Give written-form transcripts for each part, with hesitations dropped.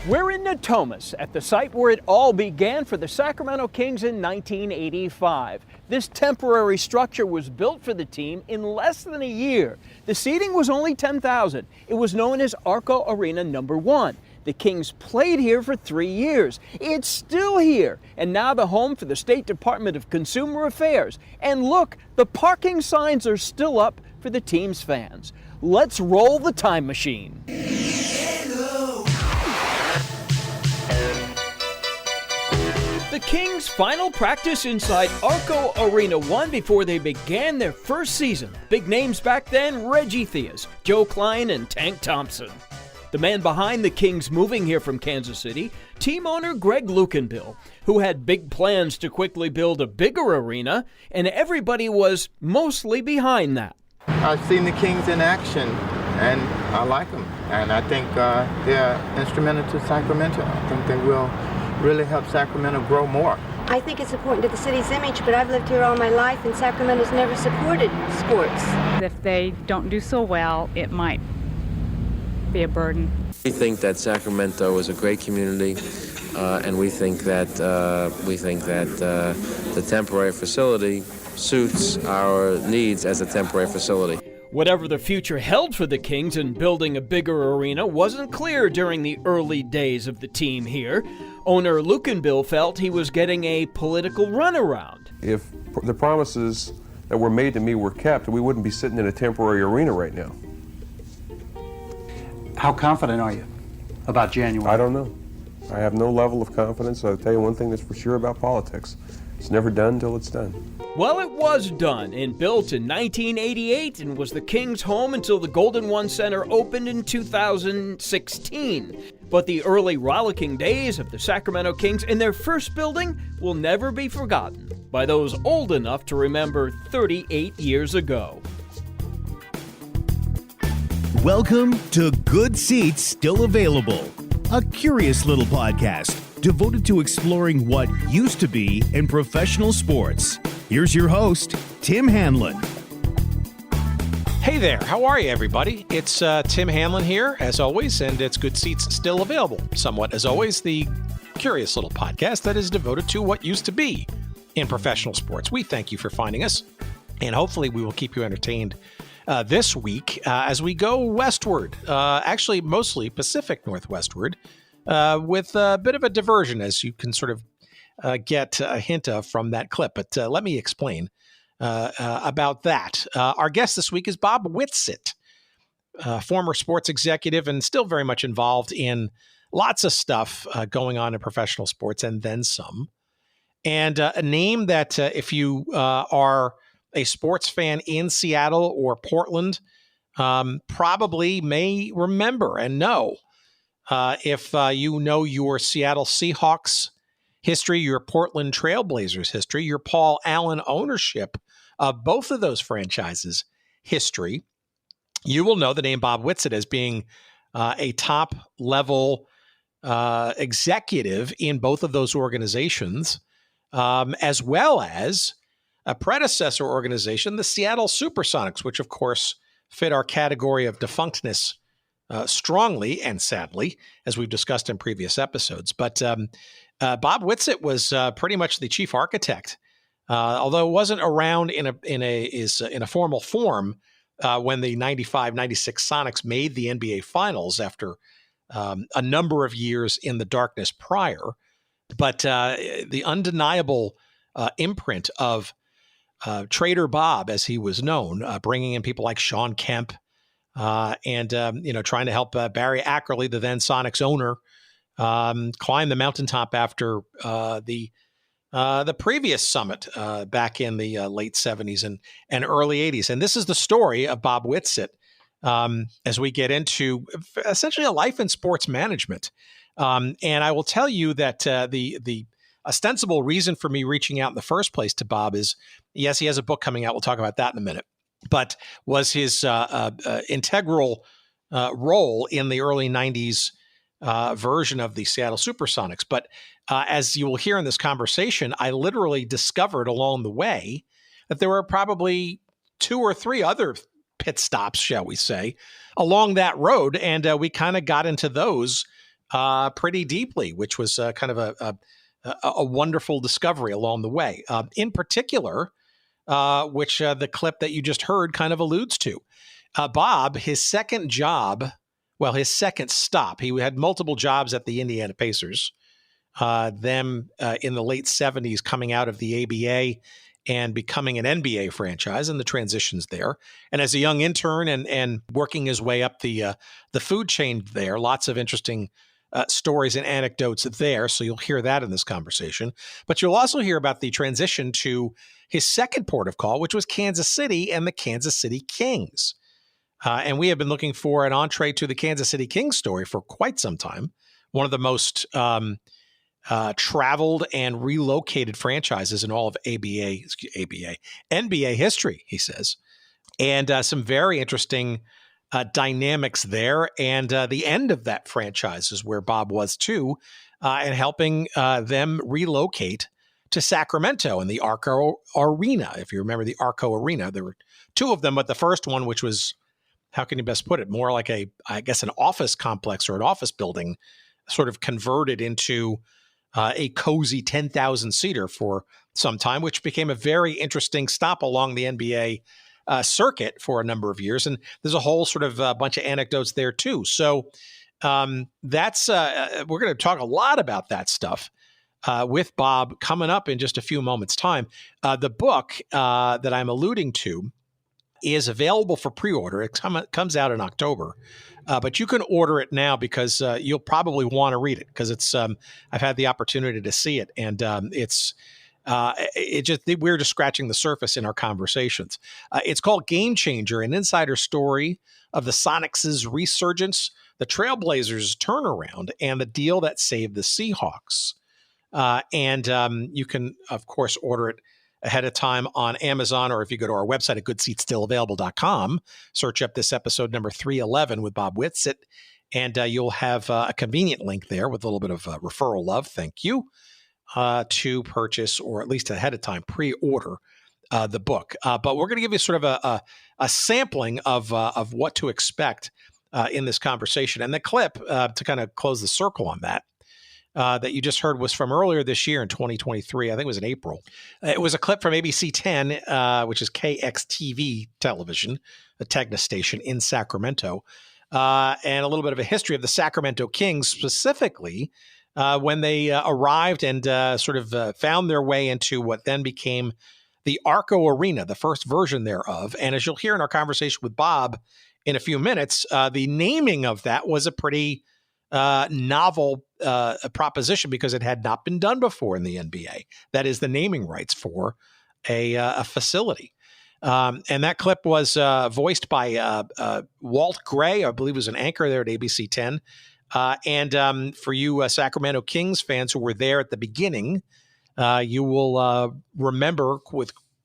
We're in Natomas, at the site where it all began for the Sacramento Kings in 1985. This temporary structure was built for the team in less than a year. The seating was only 10,000. It was known as Arco Arena Number 1. The Kings played here for 3 years. It's still here, and now the home for the State Department of Consumer Affairs. And look, the parking signs are still up for the team's fans. Let's roll the time machine. The Kings' final practice inside Arco Arena 1 before they began their first season. Big names back then, Reggie Theus, Joe Klein, and Tank Thompson. The man behind the Kings moving here from Kansas City, team owner Greg Lukenbill, who had big plans to quickly build a bigger arena, and everybody was mostly behind that. I've seen the Kings in action, and I like them. And I think they're instrumental to Sacramento. I think they will really help Sacramento grow more. I think it's important to the city's image, but I've lived here all my life, and Sacramento's never supported sports. If they don't do so well, it might be a burden. We think that Sacramento is a great community, and we think that the temporary facility suits our needs as a temporary facility. Whatever the future held for the Kings in building a bigger arena wasn't clear during the early days of the team here. Owner Lukenbill felt he was getting a political runaround. If the promises that were made to me were kept, we wouldn't be sitting in a temporary arena right now. How confident are you about January? I don't know. I have no level of confidence. I'll tell you one thing that's for sure about politics. It's never done till it's done. Well, it was done and built in 1988 and was the Kings' home until the Golden One Center opened in 2016. But the early rollicking days of the Sacramento Kings in their first building will never be forgotten by those old enough to remember 38 years ago. Welcome to Good Seats Still Available, a curious little podcast devoted to exploring what used to be in professional sports. Here's your host, Tim Hanlon. Hey there, how are you, everybody? It's Tim Hanlon here, as always, and it's Good Seats Still Available. Somewhat, as always, the curious little podcast that is devoted to what used to be in professional sports. We thank you for finding us, and hopefully we will keep you entertained this week as we go westward, actually mostly Pacific Northwestward, with a bit of a diversion, as you can sort of get a hint of from that clip. But let me explain about that. Our guest this week is Bob Whitsitt, former sports executive and still very much involved in lots of stuff going on in professional sports and then some. And a name that if you are a sports fan in Seattle or Portland probably may remember and know. If you know your Seattle Seahawks history, your Portland Trailblazers history, your Paul Allen ownership of both of those franchises history, you will know the name Bob Whitsitt as being a top-level executive in both of those organizations, as well as a predecessor organization, the Seattle SuperSonics, which, of course, fit our category of defunctness strongly and sadly, as we've discussed in previous episodes. But Bob Whitsitt was pretty much the chief architect, although wasn't around in a formal form when the 95-96 Sonics made the NBA Finals after a number of years in the darkness prior. But the undeniable imprint of Trader Bob, as he was known, bringing in people like Sean Kemp, and trying to help Barry Ackerley, the then Sonics owner, climb the mountaintop after the previous summit back in the late 70s and early 80s. And this is the story of Bob Whitsitt as we get into essentially a life in sports management. And I will tell you that the ostensible reason for me reaching out in the first place to Bob is, yes, he has a book coming out. We'll talk about that in a minute. But was his integral role in the early 90s version of the Seattle SuperSonics. But as you will hear in this conversation, I literally discovered along the way that there were probably 2 or 3 other pit stops, shall we say, along that road. And we kind of got into those pretty deeply, which was kind of a wonderful discovery along the way. In particular, which the clip that you just heard kind of alludes to. Bob, his second stop, he had multiple jobs at the Indiana Pacers, them in the late 70s coming out of the ABA and becoming an NBA franchise and the transitions there. And as a young intern and working his way up the food chain there, lots of interesting stories and anecdotes there. So you'll hear that in this conversation. But you'll also hear about the transition to his second port of call, which was Kansas City and the Kansas City Kings. And we have been looking for an entree to the Kansas City Kings story for quite some time. One of the most traveled and relocated franchises in all of NBA history, he says. And some very interesting dynamics there. And the end of that franchise is where Bob was too, and helping them relocate to Sacramento in the Arco Arena. If you remember the Arco Arena, there were two of them, but the first one, which was, how can you best put it, more like an office complex or an office building, sort of converted into a cozy 10,000-seater for some time, which became a very interesting stop along the NBA circuit for a number of years. And there's a whole sort of bunch of anecdotes there too. So that's we're going to talk a lot about that stuff with Bob coming up in just a few moments' time. The book that I'm alluding to is available for pre-order. It comes out in October, but you can order it now because you'll probably want to read it because it's. I've had the opportunity to see it, and we're just scratching the surface in our conversations. It's called Game Changer: An Insider Story of the Sonics' Resurgence, the Trailblazers' Turnaround, and the Deal That Saved the Seahawks. And you can, of course, order it ahead of time on Amazon, or if you go to our website at goodseatsstillavailable.com, search up this episode number 311 with Bob Whitsitt, and you'll have a convenient link there with a little bit of referral love, thank you, to purchase, or at least ahead of time, pre-order the book. But we're going to give you sort of a sampling of what to expect in this conversation. And the clip, to kind of close the circle on that you just heard was from earlier this year in 2023. I think it was in April. It was a clip from ABC 10, which is KXTV television, a Tegna station in Sacramento, and a little bit of a history of the Sacramento Kings, specifically when they arrived and sort of found their way into what then became the Arco Arena, the first version thereof. And as you'll hear in our conversation with Bob in a few minutes, the naming of that was a pretty novel proposition because it had not been done before in the NBA. That is the naming rights for a facility. And that clip was voiced by Walt Gray, I believe was an anchor there at ABC 10. And for you Sacramento Kings fans who were there at the beginning, you will remember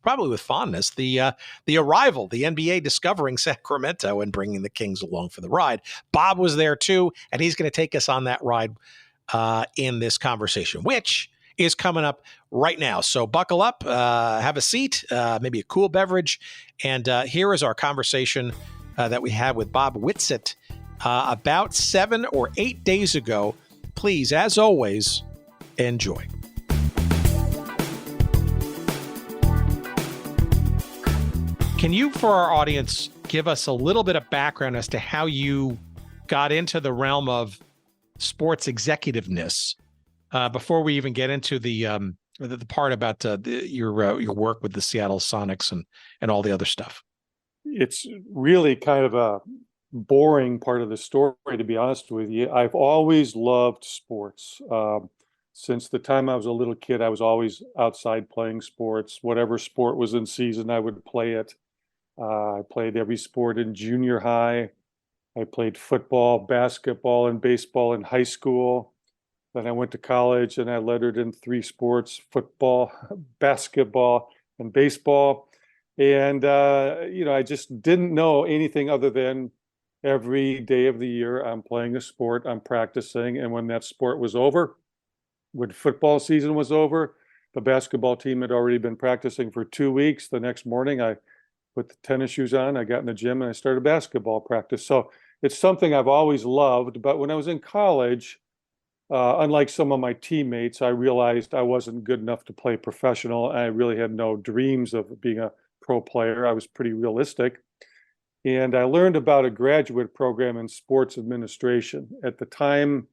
probably with fondness, the arrival, the NBA discovering Sacramento and bringing the Kings along for the ride. Bob was there too, and he's going to take us on that ride in this conversation, which is coming up right now. So buckle up, have a seat, maybe a cool beverage, and here is our conversation that we had with Bob Whitsitt about 7 or 8 days ago. Please, as always, enjoy. Can you, for our audience, give us a little bit of background as to how you got into the realm of sports executiveness before we even get into the part about your work with the Seattle Sonics and all the other stuff? It's really kind of a boring part of the story, to be honest with you. I've always loved sports. Since the time I was a little kid, I was always outside playing sports. Whatever sport was in season, I would play it. I played every sport in junior high. I played football, basketball, and baseball in high school. Then I went to college and I lettered in 3 sports: football, basketball, and baseball. And, I just didn't know anything other than every day of the year I'm playing a sport, I'm practicing. And when that sport was over, when football season was over, the basketball team had already been practicing for 2 weeks. The next morning, I put the tennis shoes on, I got in the gym, and I started basketball practice. So it's something I've always loved. But when I was in college, unlike some of my teammates, I realized I wasn't good enough to play professional. I really had no dreams of being a pro player. I was pretty realistic. And I learned about a graduate program in sports administration. At the time,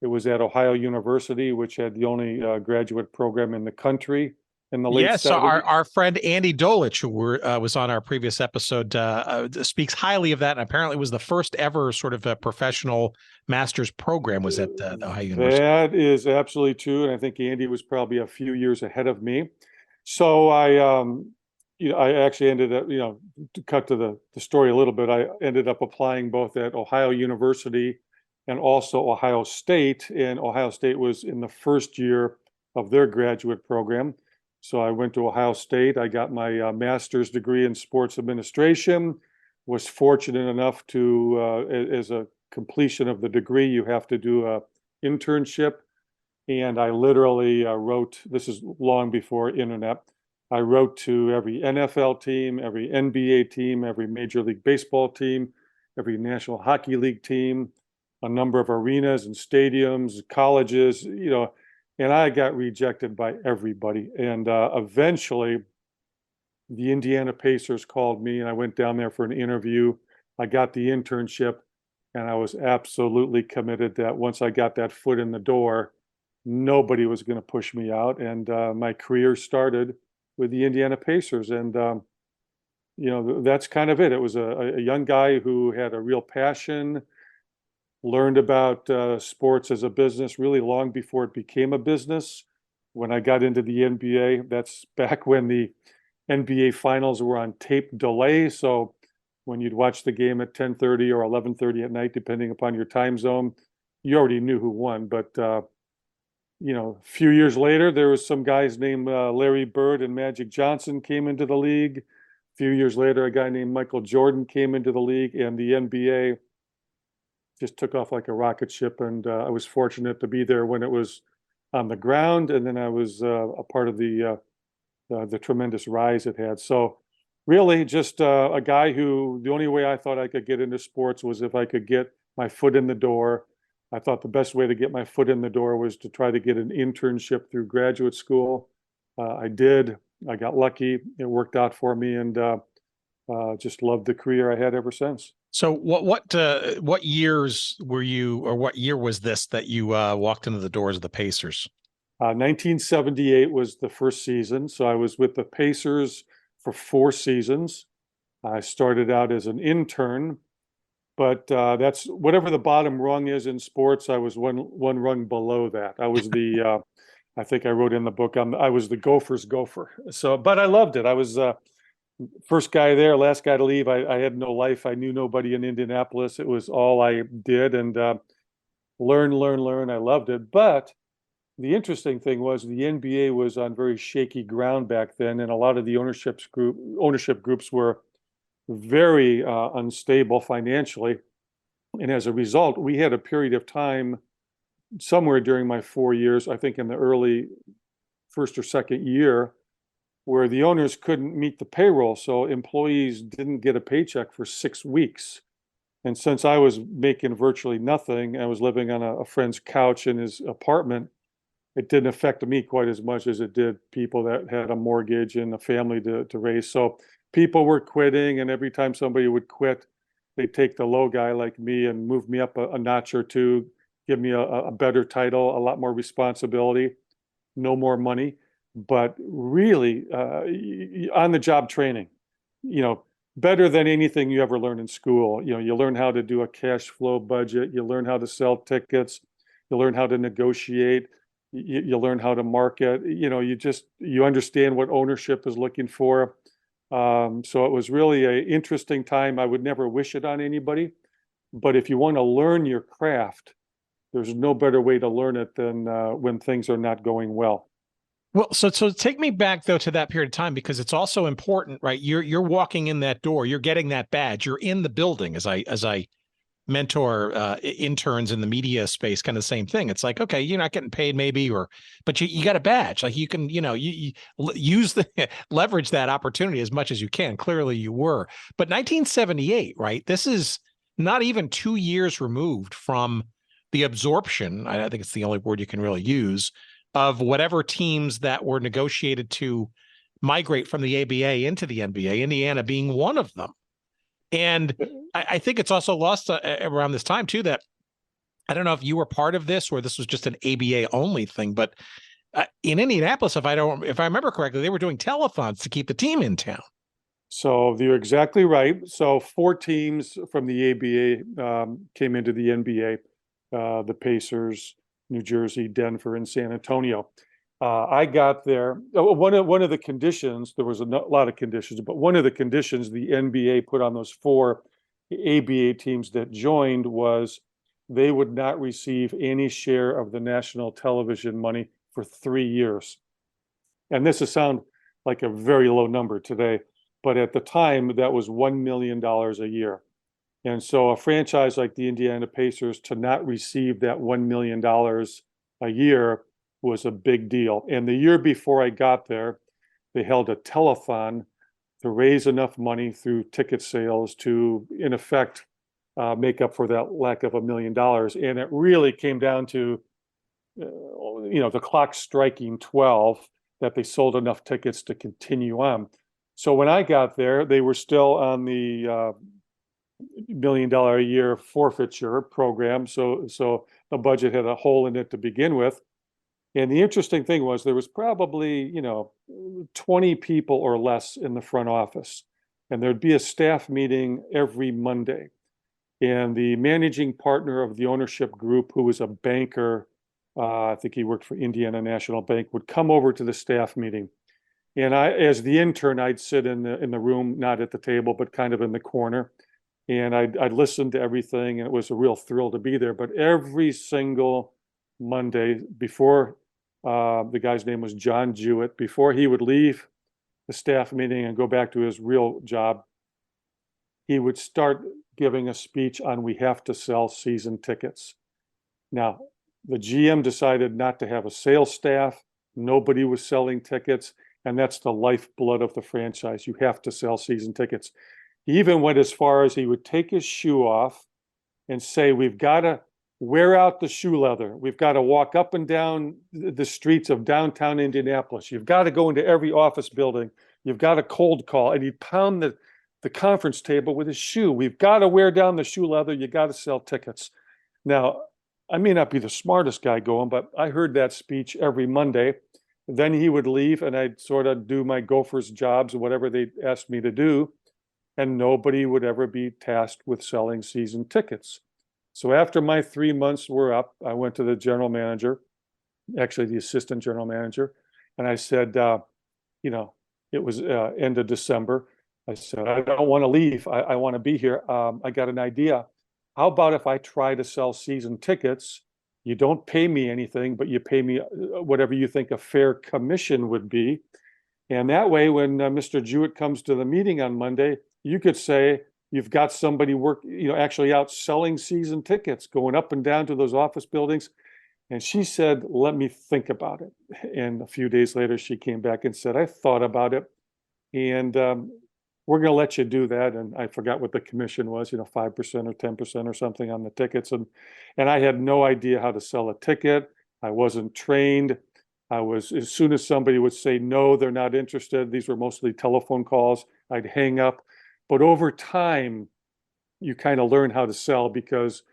it was at Ohio University, which had the only graduate program in the country in the late 70s. So our friend Andy Dolich, who was on our previous episode, speaks highly of that, and apparently was the first ever sort of a professional master's program was at Ohio University. That is absolutely true, and I think Andy was probably a few years ahead of me. So I actually ended up, to cut to the story a little bit, I ended up applying both at Ohio University and also Ohio State. And Ohio State was in the first year of their graduate program. So I went to Ohio State. I got my master's degree in sports administration, was fortunate enough to, as a completion of the degree, you have to do an internship. And I literally wrote, this is long before internet, I wrote to every NFL team, every NBA team, every Major League Baseball team, every National Hockey League team, a number of arenas and stadiums, colleges, and I got rejected by everybody. And eventually, the Indiana Pacers called me, and I went down there for an interview. I got the internship, and I was absolutely committed that once I got that foot in the door, nobody was going to push me out. And my career started with the Indiana Pacers. And, that's kind of it. It was a young guy who had a real passion, learned about sports as a business really long before it became a business. When I got into the NBA, that's back when the NBA finals were on tape delay. So when you'd watch the game at 10:30 or 11:30 at night, depending upon your time zone, you already knew who won. But a few years later, there was some guys named Larry Bird and Magic Johnson came into the league. A few years later, a guy named Michael Jordan came into the league, and the NBA just took off like a rocket ship. And I was fortunate to be there when it was on the ground, and then I was a part of the tremendous rise it had. So really just a guy who, the only way I thought I could get into sports was if I could get my foot in the door. I thought the best way to get my foot in the door was to try to get an internship through graduate school. I did. I got lucky. It worked out for me, and just loved the career I had ever since. So what years were you, or what year was this that you walked into the doors of the Pacers? 1978 was the first season. So I was with the Pacers for 4 seasons. I started out as an intern, but that's whatever the bottom rung is in sports. I was one rung below that. I was the, I think I wrote in the book, I was the Gophers gopher. So, but I loved it. I was first guy there, last guy to leave. I had no life. I knew nobody in Indianapolis. It was all I did, and learn. I loved it. But the interesting thing was the NBA was on very shaky ground back then, and a lot of the ownership groups were very unstable financially. And as a result, we had a period of time somewhere during my 4 years, I think in the early first or second year, where the owners couldn't meet the payroll. So employees didn't get a paycheck for 6 weeks. And since I was making virtually nothing, I was living on a friend's couch in his apartment, it didn't affect me quite as much as it did people that had a mortgage and a family to raise. So people were quitting, and every time somebody would quit, they'd take the low guy like me and move me up a notch or two, give me a better title, a lot more responsibility, no more money. But really on-the-job training, better than anything you ever learn in school. You learn how to do a cash flow budget. You learn how to sell tickets. You learn how to negotiate. You learn how to market. You understand what ownership is looking for. So it was really an interesting time. I would never wish it on anybody. But if you want to learn your craft, there's no better way to learn it than when things are not going well. Well, so take me back though to that period of time, because it's also important, right? You're walking in that door, you're getting that badge, you're in the building. As I mentor interns in the media space, kind of the same thing. It's like, okay, you're not getting paid maybe, but you got a badge. Like you can, you use leverage that opportunity as much as you can. Clearly you were. But 1978, right? This is not even 2 years removed from the absorption, I think it's the only word you can really use, of whatever teams that were negotiated to migrate from the ABA into the NBA, Indiana being one of them. And I think it's also lost around this time too, that I don't know if you were part of this or this was just an ABA only thing, but in Indianapolis, if I remember correctly, they were doing telethons to keep the team in town. So you're exactly right. So 4 teams from the ABA came into the NBA, the Pacers, New Jersey, Denver, and San Antonio. I got there. One of the conditions, there was a lot of conditions, but one of the conditions the NBA put on those 4 ABA teams that joined was they would not receive any share of the national television money for 3 years. And this will sound like a very low number today, but at the time that was $1 million a year. And so a franchise like the Indiana Pacers to not receive that $1 million a year was a big deal. And the year before I got there, they held a telethon to raise enough money through ticket sales to, in effect, make up for that lack of $1 million. And it really came down to, the clock striking 12, that they sold enough tickets to continue on. So when I got there, they were still on the $1 million a year forfeiture program. So the budget had a hole in it to begin with. And the interesting thing was there was probably, 20 people or less in the front office. And there'd be a staff meeting every Monday. And the managing partner of the ownership group, who was a banker, I think he worked for Indiana National Bank, would come over to the staff meeting. And I, as the intern, I'd sit in the room, not at the table, but kind of in the corner. And I'd listen to everything, and it was a real thrill to be there. But every single Monday, before the guy's name was John Jewett, before he would leave the staff meeting and go back to his real job, he would start giving a speech on we have to sell season tickets. Now, the GM decided not to have a sales staff. Nobody was selling tickets, and that's the lifeblood of the franchise. You have to sell season tickets. He even went as far as he would take his shoe off and say, we've got to wear out the shoe leather. We've got to walk up and down the streets of downtown Indianapolis. You've got to go into every office building. You've got to cold call. And he'd pound the conference table with his shoe. We've got to wear down the shoe leather. You got to sell tickets. Now, I may not be the smartest guy going, but I heard that speech every Monday. Then he would leave and I'd sort of do my Gophers jobs, whatever they asked me to do. And nobody would ever be tasked with selling season tickets. So after my 3 months were up, I went to the general manager, actually the assistant general manager, and I said, it was end of December. I said, I don't want to leave. I want to be here. I got an idea. How about if I try to sell season tickets? You don't pay me anything, but you pay me whatever you think a fair commission would be. And that way, when Mr. Jewett comes to the meeting on Monday, you could say, you've got somebody actually out selling season tickets, going up and down to those office buildings. And she said, let me think about it. And a few days later, she came back and said, I thought about it. And we're going to let you do that. And I forgot what the commission was, 5% or 10% or something on the tickets. And I had no idea how to sell a ticket. I wasn't trained. As soon as somebody would say, no, they're not interested, these were mostly telephone calls, I'd hang up. But over time, you kind of learn how to sell because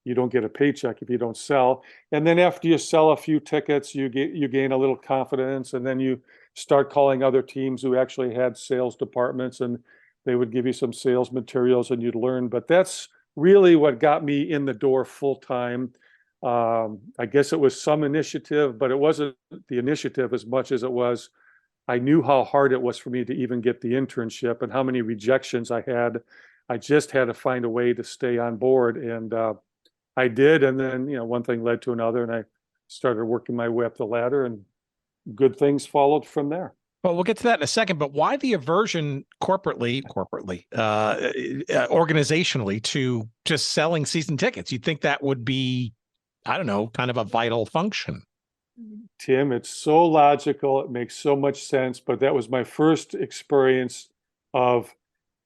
you don't get a paycheck if you don't sell. And then after you sell a few tickets, you gain a little confidence, and then you start calling other teams who actually had sales departments, and they would give you some sales materials and you'd learn. But that's really what got me in the door full time. I guess it was some initiative, but it wasn't the initiative as much as it was I knew how hard it was for me to even get the internship and how many rejections I had. I just had to find a way to stay on board, and I did. And then, one thing led to another, and I started working my way up the ladder, and good things followed from there. Well, we'll get to that in a second, but why the aversion corporately, organizationally, to just selling season tickets? You'd think that would be, I don't know, kind of a vital function. Tim, it's so logical. It makes so much sense. But that was my first experience of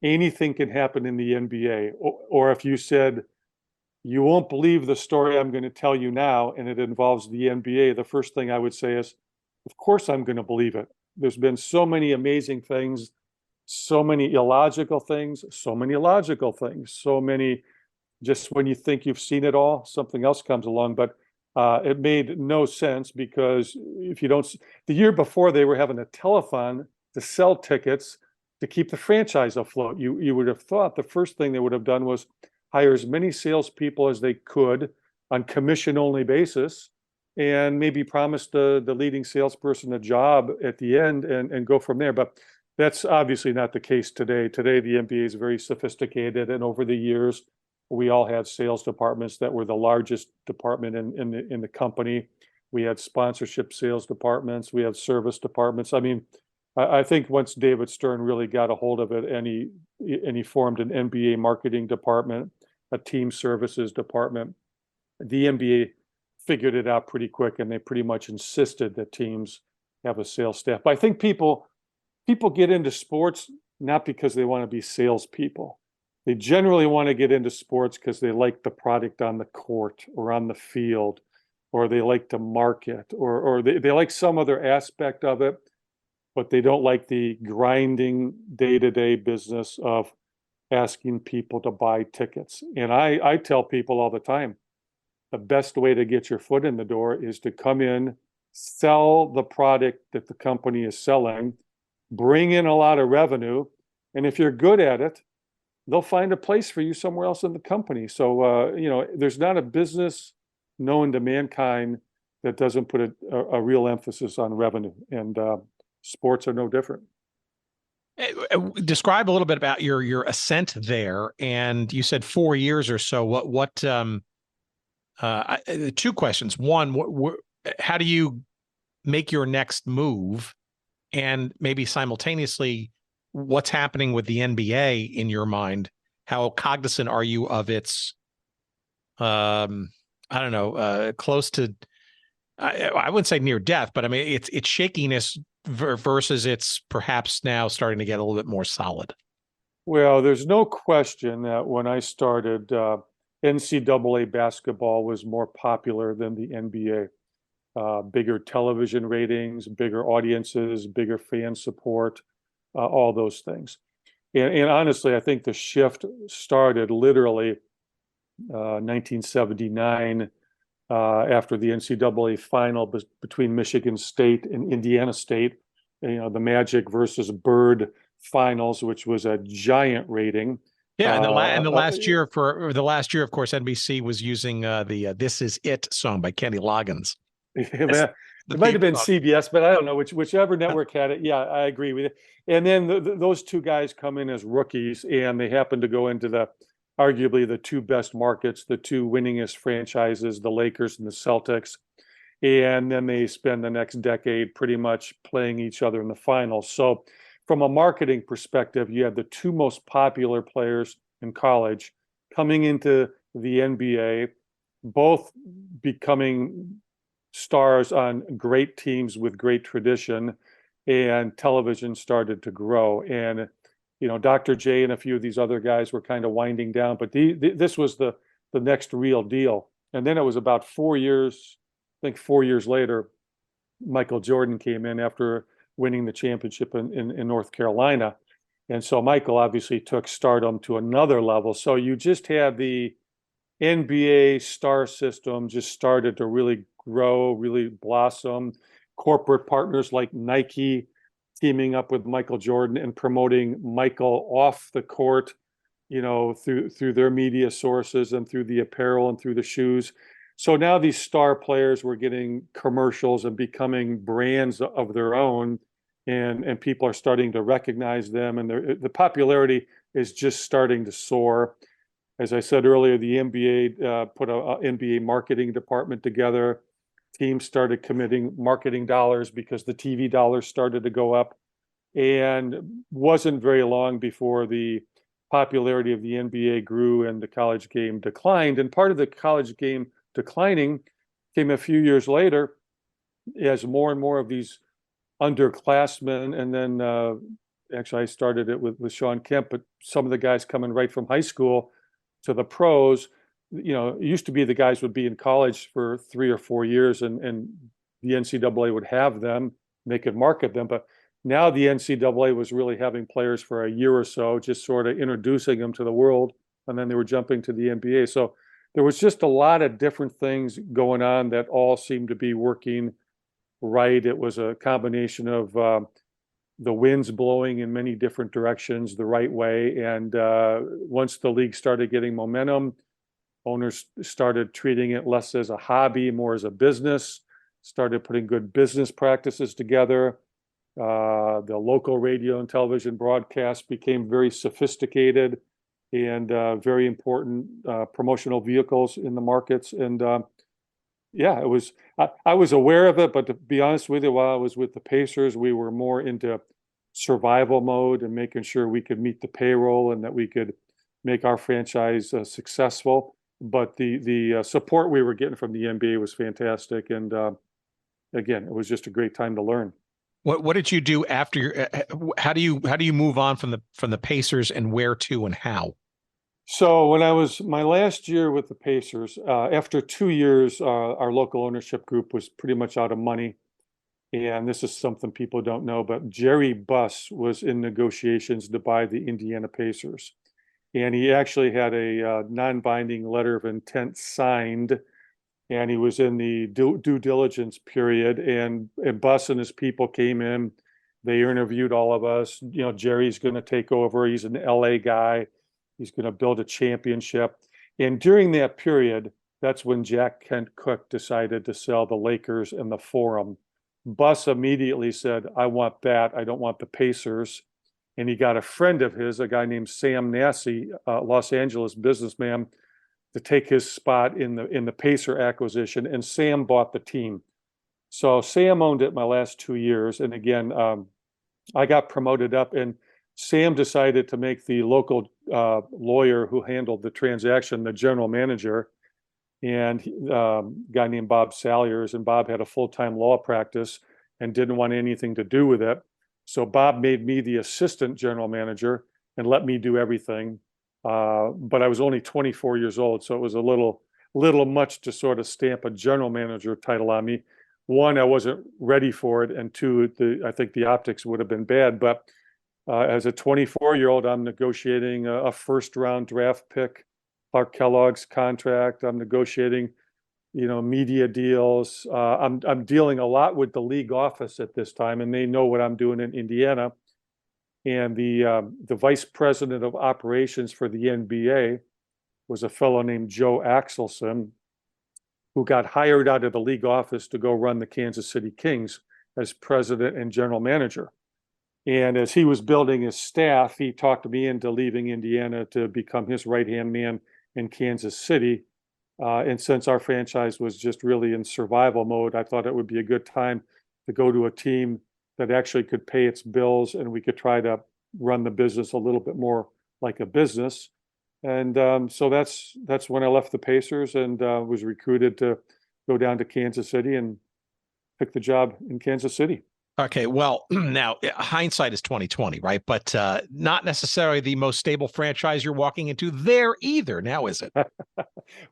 anything can happen in the NBA. Or if you said you won't believe the story I'm going to tell you now, and it involves the NBA. The first thing I would say is, of course I'm going to believe it. There's been so many amazing things, so many illogical things, so many logical things, so many, just when you think you've seen it all, something else comes along. But it made no sense, because if you don't, the year before they were having a telethon to sell tickets to keep the franchise afloat. You would have thought the first thing they would have done was hire as many salespeople as they could on commission-only basis, and maybe promise the leading salesperson a job at the end and go from there. But that's obviously not the case today. Today, the NBA is very sophisticated, and over the years, we all had sales departments that were the largest department in the company. We had sponsorship sales departments. We had service departments. I mean, I think once David Stern really got a hold of it, and he formed an NBA marketing department, a team services department, the NBA figured it out pretty quick, and they pretty much insisted that teams have a sales staff. But I think people get into sports not because they want to be salespeople. They generally want to get into sports because they like the product on the court or on the field, or they like to market, or they like some other aspect of it, but they don't like the grinding day-to-day business of asking people to buy tickets. And I tell people all the time, the best way to get your foot in the door is to come in, sell the product that the company is selling, bring in a lot of revenue, and if you're good at it, they'll find a place for you somewhere else in the company. So, there's not a business known to mankind that doesn't put a real emphasis on revenue, and sports are no different. Describe a little bit about your ascent there. And you said 4 years or so. Two questions. One, how do you make your next move? And maybe simultaneously, what's happening with the NBA in your mind? How cognizant are you of its, close to, I wouldn't say near death, but I mean, it's shakiness versus it's perhaps now starting to get a little bit more solid? Well, there's no question that when I started, NCAA basketball was more popular than the NBA. Bigger television ratings, bigger audiences, bigger fan support, all those things. And honestly, I think the shift started literally 1979 after the NCAA final between Michigan State and Indiana State, the Magic versus Bird finals, which was a giant rating. Yeah, and the last year, of course, NBC was using the "This Is It" song by Kenny Loggins. It might have been CBS, but I don't know whichever network had it. Yeah, I agree with it. And then those two guys come in as rookies, and they happen to go into arguably the two best markets, the two winningest franchises, the Lakers and the Celtics. And then they spend the next decade pretty much playing each other in the finals. So from a marketing perspective, you had the two most popular players in college coming into the NBA, both becoming stars on great teams with great tradition, and television started to grow. And Dr. J and a few of these other guys were kind of winding down, but this was the next real deal. And then it was about 4 years, I think 4 years later, Michael Jordan came in after winning the championship in North Carolina. And so Michael obviously took stardom to another level. So you just had the NBA star system just started to really grow, really blossom. Corporate partners like Nike teaming up with Michael Jordan and promoting Michael off the court, through their media sources and through the apparel and through the shoes. So now these star players were getting commercials and becoming brands of their own, and people are starting to recognize them, and the popularity is just starting to soar. As I said earlier, the NBA put a NBA marketing department together. Teams started committing marketing dollars because the TV dollars started to go up, and wasn't very long before the popularity of the NBA grew and the college game declined. And part of the college game declining came a few years later as more and more of these underclassmen, and then actually I started it with Sean Kemp, but some of the guys coming right from high school to the pros it used to be the guys would be in college for 3 or 4 years and the NCAA would have them, they could market them. But now the NCAA was really having players for a year or so, just sort of introducing them to the world, and then they were jumping to the NBA. So there was just a lot of different things going on that all seemed to be working right. It was a combination of the winds blowing in many different directions the right way. And once the league started getting momentum, owners started treating it less as a hobby, more as a business, started putting good business practices together. The local radio and television broadcast became very sophisticated and very important promotional vehicles in the markets. And yeah, it was, I was aware of it, but to be honest with you, while I was with the Pacers, we were more into survival mode and making sure we could meet the payroll and that we could make our franchise successful. But the support we were getting from the NBA was fantastic. And again, it was just a great time to learn. What did you do after your, how do you move on from the Pacers, and where to and how? So when I was my last year with the Pacers, after 2 years, our local ownership group was pretty much out of money. And this is something people don't know, but Jerry Buss was in negotiations to buy the Indiana Pacers. And he actually had a non-binding letter of intent signed, and he was in the due diligence period. And Buss and his people came in, they interviewed all of us. Jerry's going to take over. He's an LA guy. He's going to build a championship. And during that period, that's when Jack Kent Cooke decided to sell the Lakers and the Forum. Buss immediately said, I want that. I don't want the Pacers. And he got a friend of his, a guy named Sam Nassy, Los Angeles businessman, to take his spot in the Pacer acquisition. And Sam bought the team. So Sam owned it my last 2 years. And again, I got promoted up, and Sam decided to make the local lawyer who handled the transaction the general manager, and a guy named Bob Salyers. And Bob had a full-time law practice and didn't want anything to do with it. So Bob made me the assistant general manager and let me do everything. But I was only 24 years old, so it was a little much to sort of stamp a general manager title on me. One, I wasn't ready for it, and two, I think the optics would have been bad. But as a 24-year-old, I'm negotiating a first-round draft pick, Clark Kellogg's contract. I'm negotiating, media deals. I'm dealing a lot with the league office at this time, and they know what I'm doing in Indiana. And the vice president of operations for the NBA was a fellow named Joe Axelson, who got hired out of the league office to go run the Kansas City Kings as president and general manager. And as he was building his staff, he talked me into leaving Indiana to become his right-hand man in Kansas City. And since our franchise was just really in survival mode, I thought it would be a good time to go to a team that actually could pay its bills, and we could try to run the business a little bit more like a business. And so that's when I left the Pacers and was recruited to go down to Kansas City and pick the job in Kansas City. Okay, well, now hindsight is 20/20, right? But not necessarily the most stable franchise you're walking into there either. Now, is it?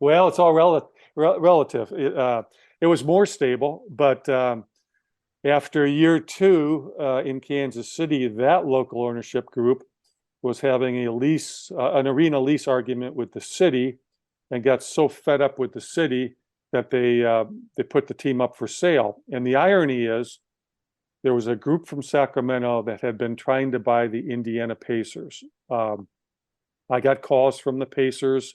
Well, it's all relative. It was more stable, but after year two in Kansas City, that local ownership group was having an arena lease argument with the city, and got so fed up with the city that they put the team up for sale. And the irony is, there was a group from Sacramento that had been trying to buy the Indiana Pacers. I got calls from the Pacers,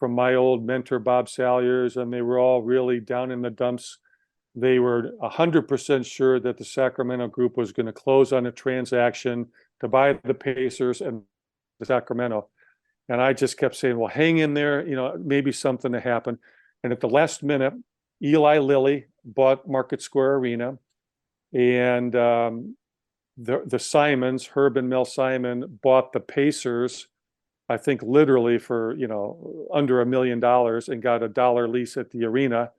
from my old mentor, Bob Salyers, and they were all really down in the dumps. They were 100% sure that the Sacramento group was going to close on a transaction to buy the Pacers and the Sacramento. And I just kept saying, well, hang in there, maybe something to happen. And at the last minute, Eli Lilly bought Market Square Arena. And the Simons, Herb and Mel Simon, bought the Pacers, I think literally for, under $1 million, and got a $1 lease at the arena.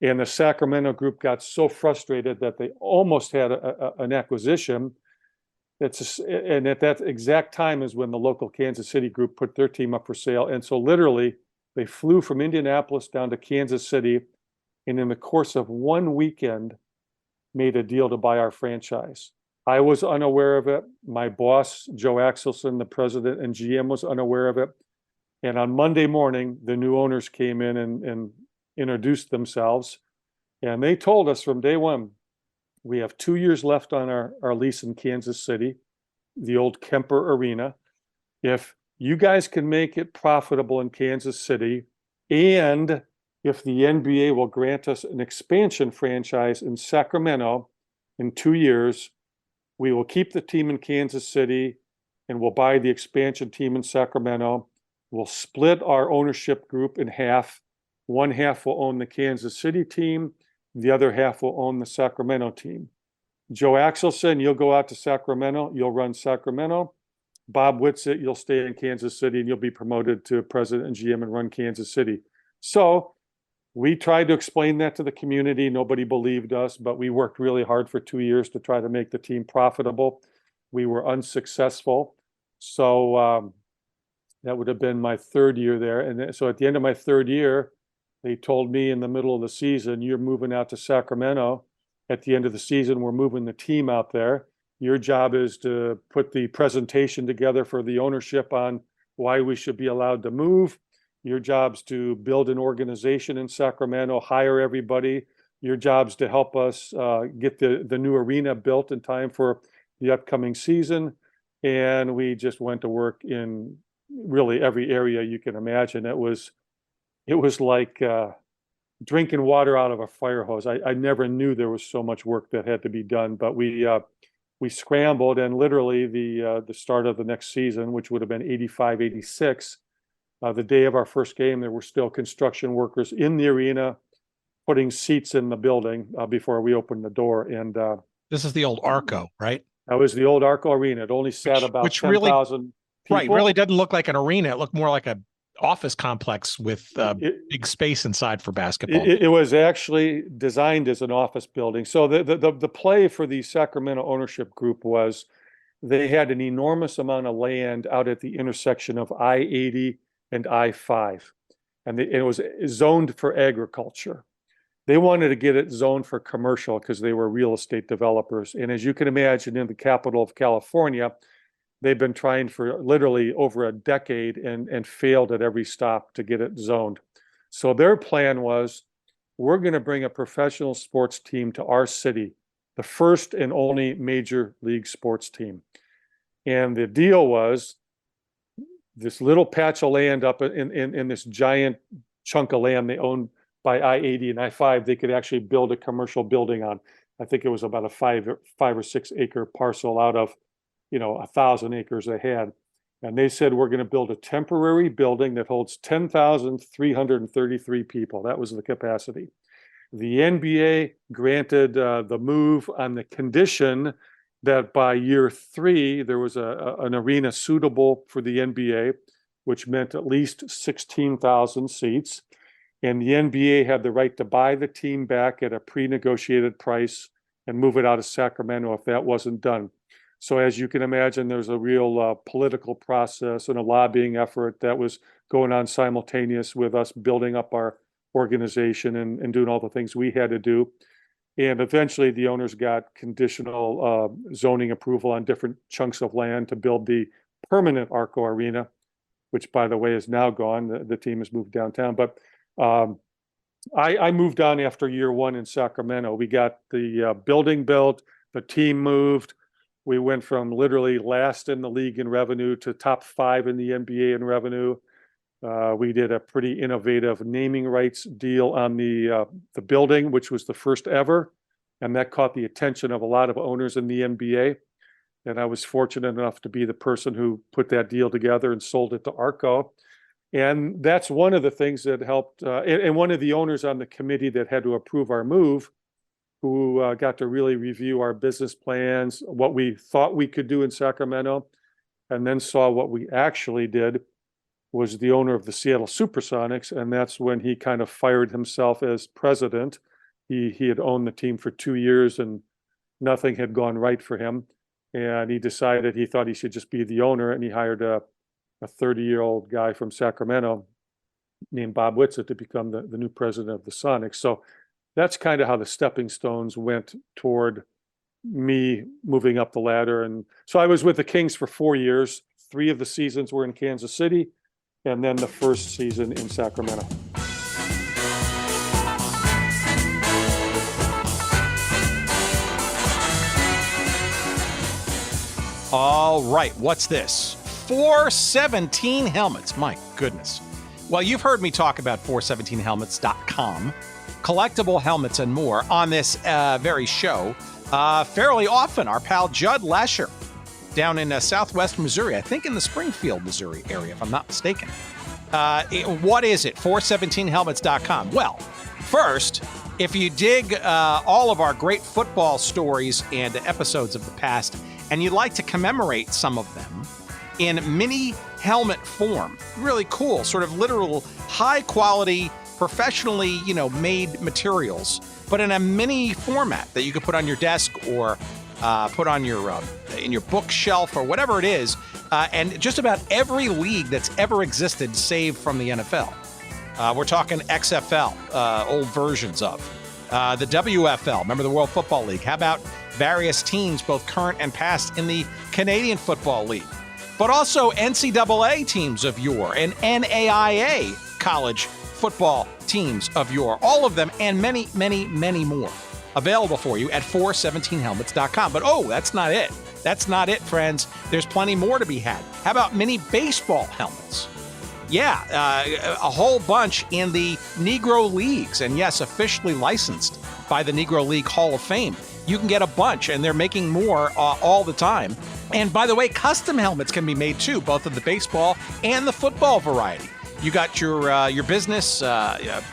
And the Sacramento group got so frustrated that they almost had an acquisition. And at that exact time is when the local Kansas City group put their team up for sale. And so literally They flew from Indianapolis down to Kansas City, and in the course of one weekend, made a deal to buy our franchise. I was unaware of it. My boss, Joe Axelson, the president and GM, was unaware of it. And on Monday morning, the new owners came in and introduced themselves. And they told us from day one, we have 2 years left on our lease in Kansas City, the old Kemper Arena. If you guys can make it profitable in Kansas City, and if the NBA will grant us an expansion franchise in Sacramento in 2 years, we will keep the team in Kansas City and we'll buy the expansion team in Sacramento. We'll split our ownership group in half. One half will own the Kansas City team. The other half will own the Sacramento team. Joe Axelson, you'll go out to Sacramento. You'll run Sacramento. Bob Whitsitt, you'll stay in Kansas City and you'll be promoted to president and GM and run Kansas City. So we tried to explain that to the community. Nobody believed us, but we worked really hard for 2 years to try to make the team profitable. We were unsuccessful. So that would have been my third year there. And so at the end of my third year, they told me in the middle of the season, you're moving out to Sacramento. At the end of the season, we're moving the team out there. Your job is to put the presentation together for the ownership on why we should be allowed to move. Your job's to build an organization in Sacramento, hire everybody. Your job's to help us get the new arena built in time for the upcoming season. And we just went to work in really every area you can imagine. It was like drinking water out of a fire hose. I never knew there was so much work that had to be done, but we scrambled, and literally the start of the next season, which would have been 85-86, the day of our first game, there were still construction workers in the arena putting seats in the building before we opened the door. And this is the old Arco, right? That was the old Arco Arena. It only sat about 10,000 people. Right, really doesn't look like an arena. It looked more like a office complex with big space inside for basketball. It was actually designed as an office building. So the play for the Sacramento ownership group was they had an enormous amount of land out at the intersection of I-80 and I-5. And it was zoned for agriculture. They wanted to get it zoned for commercial because they were real estate developers. And as you can imagine, in the capital of California, they've been trying for literally over a decade and failed at every stop to get it zoned. So their plan was, we're going to bring a professional sports team to our city, the first and only major league sports team. And the deal was this little patch of land up in this giant chunk of land they owned by I-80 and I-5, they could actually build a commercial building on. I think it was about a 5 or 6 acre parcel out of 1,000 acres they had. And they said, we're going to build a temporary building that holds 10,333 people. That was the capacity. The NBA granted the move on the condition that by year 3, there was an arena suitable for the NBA, which meant at least 16,000 seats. And the NBA had the right to buy the team back at a pre-negotiated price and move it out of Sacramento if that wasn't done. So as you can imagine, there's a real political process and a lobbying effort that was going on simultaneous with us building up our organization and doing all the things we had to do. And eventually the owners got conditional zoning approval on different chunks of land to build the permanent Arco Arena, which, by the way, is now gone. The team has moved downtown. But I moved on after year 1 in Sacramento. We got the building built, the team moved. We went from literally last in the league in revenue to top 5 in the NBA in revenue. We did a pretty innovative naming rights deal on the building, which was the first ever. And that caught the attention of a lot of owners in the NBA. And I was fortunate enough to be the person who put that deal together and sold it to Arco. And that's one of the things that helped. And one of the owners on the committee that had to approve our move, who got to really review our business plans, what we thought we could do in Sacramento, and then saw what we actually did, was the owner of the Seattle SuperSonics. And that's when he kind of fired himself as president. He had owned the team for 2 years and nothing had gone right for him. And he decided he thought he should just be the owner, and he hired a 30-year-old guy from Sacramento named Bob Whitsitt to become the new president of the Sonics. So that's kind of how the stepping stones went toward me moving up the ladder. And so I was with the Kings for 4 years. 3 of the seasons were in Kansas City, and then the first season in Sacramento. All right, what's this? 417 helmets. My goodness. Well, you've heard me talk about 417helmets.com, collectible helmets and more on this very show fairly often. Our pal Judd Lesher down in southwest Missouri, I think in the Springfield, Missouri area, if I'm not mistaken. What is it? 417helmets.com. Well, first, if you dig all of our great football stories and episodes of the past, and you'd like to commemorate some of them in mini helmet form, really cool, sort of literal, high quality, professionally, made materials, but in a mini format that you could put on your desk or put on your in your bookshelf or whatever it is, and just about every league that's ever existed, save from the NFL. We're talking XFL, old versions of the WFL. Remember the World Football League? How about various teams, both current and past, in the Canadian Football League? But also NCAA teams of yore and NAIA college football teams of yore. All of them and many, many, many more available for you at 417helmets.com. But that's not it. That's not it, friends. There's plenty more to be had. How about mini baseball helmets? Yeah, a whole bunch in the Negro Leagues, and yes, officially licensed by the Negro League Hall of Fame. You can get a bunch, and they're making more all the time. And by the way, custom helmets can be made too, both of the baseball and the football variety. You got your business,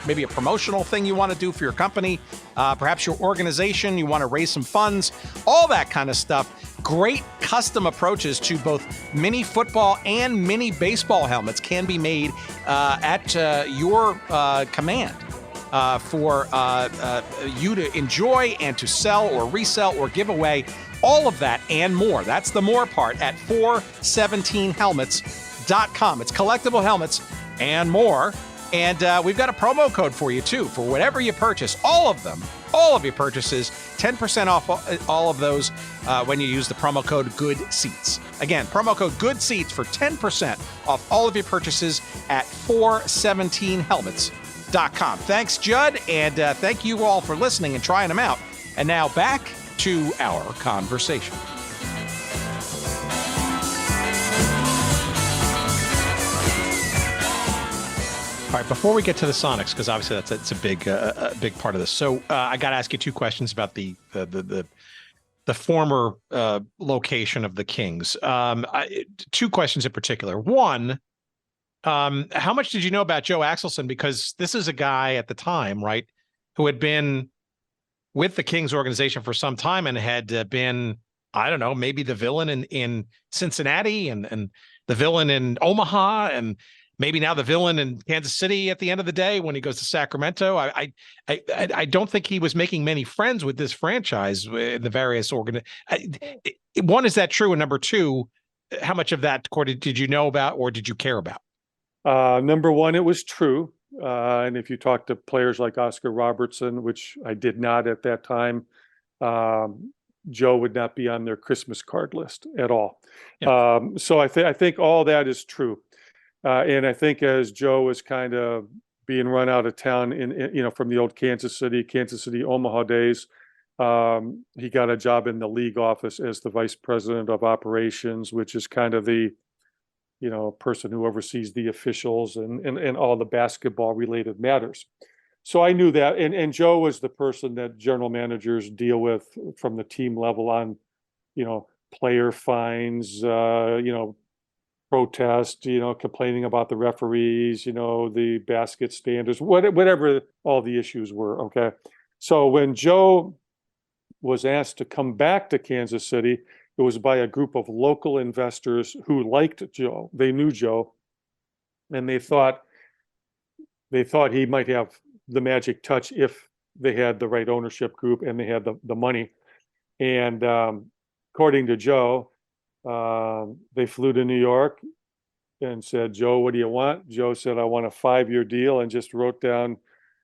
maybe a promotional thing you want to do for your company, perhaps your organization, you want to raise some funds, all that kind of stuff. Great custom approaches to both mini football and mini baseball helmets can be made at your command for you to enjoy and to sell or resell or give away. All of that and more. That's the more part at 417helmets.com. It's collectible helmets and more. And we've got a promo code for you, too, for whatever you purchase. All of them, all of your purchases, 10% off all of those when you use the promo code GOODSEATS. Again, promo code GOODSEATS for 10% off all of your purchases at 417helmets.com. Thanks, Judd, and thank you all for listening and trying them out. And now back to our conversation. All right, before we get to the Sonics, because obviously that's a big part of this. So I got to ask you 2 questions about the former location of the Kings. 2 questions in particular. One, how much did you know about Joe Axelson? Because this is a guy at the time, right, who had been with the Kings organization for some time and had been, I don't know, maybe the villain in Cincinnati and the villain in Omaha and maybe now the villain in Kansas City at the end of the day when he goes to Sacramento. I don't think he was making many friends with this franchise, the various One, is that true? And number 2, how much of that did you know about or did you care about? Number 1, it was true. And if you talk to players like Oscar Robertson, which I did not at that time, Joe would not be on their Christmas card list at all. Yeah. So I think all that is true. And I think as Joe was kind of being run out of town from the old Kansas City, Omaha days, he got a job in the league office as the vice president of operations, which is kind of the person who oversees the officials and all the basketball related matters. So I knew that. And Joe was the person that general managers deal with from the team level on, player fines, protest, complaining about the referees, the basket standards, whatever all the issues were. Okay. So when Joe was asked to come back to Kansas City, it was by a group of local investors who liked Joe. They knew Joe, and they thought he might have the magic touch if they had the right ownership group and they had the money. And according to Joe, they flew to New York. and said, Joe, what do you want? Joe said, I want a 5-year deal, and just wrote down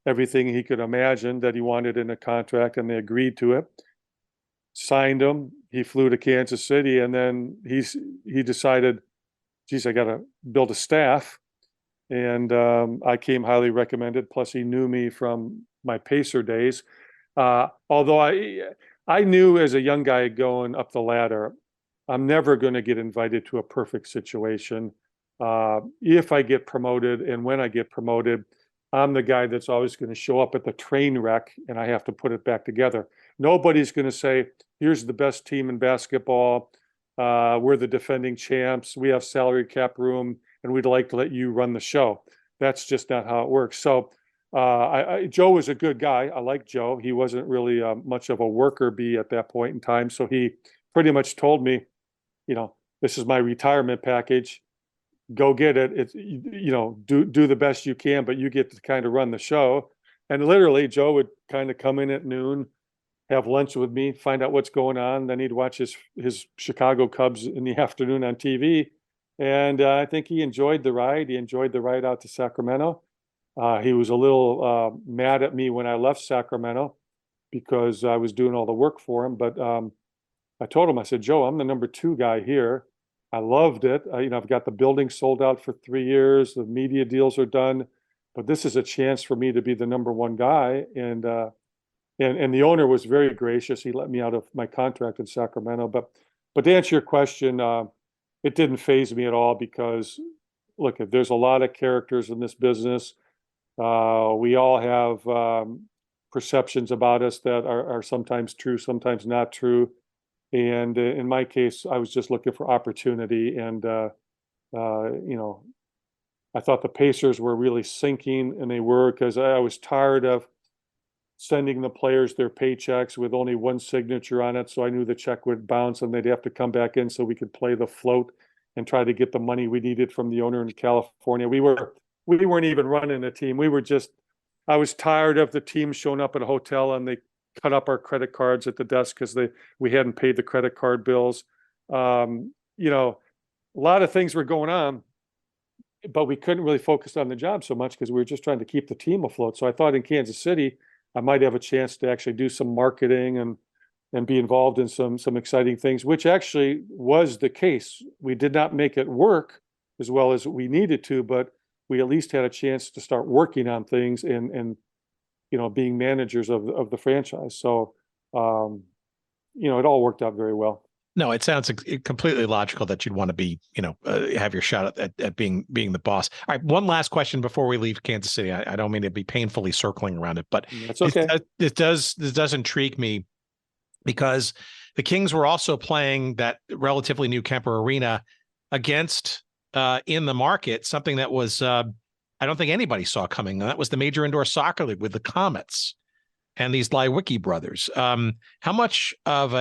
everything he could imagine that he wanted in a contract, and they agreed to it. Signed him. He flew to Kansas City, and then he decided, geez, I got to build a staff. And I came highly recommended. Plus, he knew me from my Pacer days. Although I knew as a young guy going up the ladder, I'm never going to get invited to a perfect situation. If I get promoted, and when I get promoted, I'm the guy that's always going to show up at the train wreck, and I have to put it back together. Nobody's going to say, here's the best team in basketball. We're the defending champs. We have salary cap room, and we'd like to let you run the show. That's just not how it works. So Joe was a good guy. I like Joe. He wasn't really much of a worker bee at that point in time. So he pretty much told me, this is my retirement package. Go get it. It's, do the best you can, but you get to kind of run the show. And literally, Joe would kind of come in at noon, have lunch with me, find out what's going on. Then he'd watch his Chicago Cubs in the afternoon on TV. And I think he enjoyed the ride. He enjoyed the ride out to Sacramento. He was a little mad at me when I left Sacramento because I was doing all the work for him. But I told him, I said, Joe, I'm the number 2 guy here. I loved it. I've got the building sold out for 3 years. The media deals are done. But this is a chance for me to be the number 1 guy. And the owner was very gracious. He let me out of my contract in Sacramento. But to answer your question, it didn't faze me at all because, look, there's a lot of characters in this business. We all have perceptions about us that are sometimes true, sometimes not true. And in my case, I was just looking for opportunity. And, I thought the Pacers were really sinking, and they were, because I was tired of sending the players their paychecks with only one signature on it. So I knew the check would bounce and they'd have to come back in so we could play the float and try to get the money we needed from the owner in California. We weren't even running a team. I was tired of the team showing up at a hotel and they cut up our credit cards at the desk because we hadn't paid the credit card bills. A lot of things were going on, but we couldn't really focus on the job so much because we were just trying to keep the team afloat. So I thought in Kansas City, I might have a chance to actually do some marketing and be involved in some exciting things, which actually was the case. We did not make it work as well as we needed to, but we at least had a chance to start working on things and being managers of the franchise. So, it all worked out very well. No, it sounds completely logical that you'd want to be, have your shot at being the boss. All right, one last question before we leave Kansas City. I don't mean to be painfully circling around it, but that's okay. This does intrigue me because the Kings were also playing that relatively new Kemper Arena against in the market something that was I don't think anybody saw coming, and that was the Major Indoor Soccer League with the Comets and these Lewicki brothers. How much of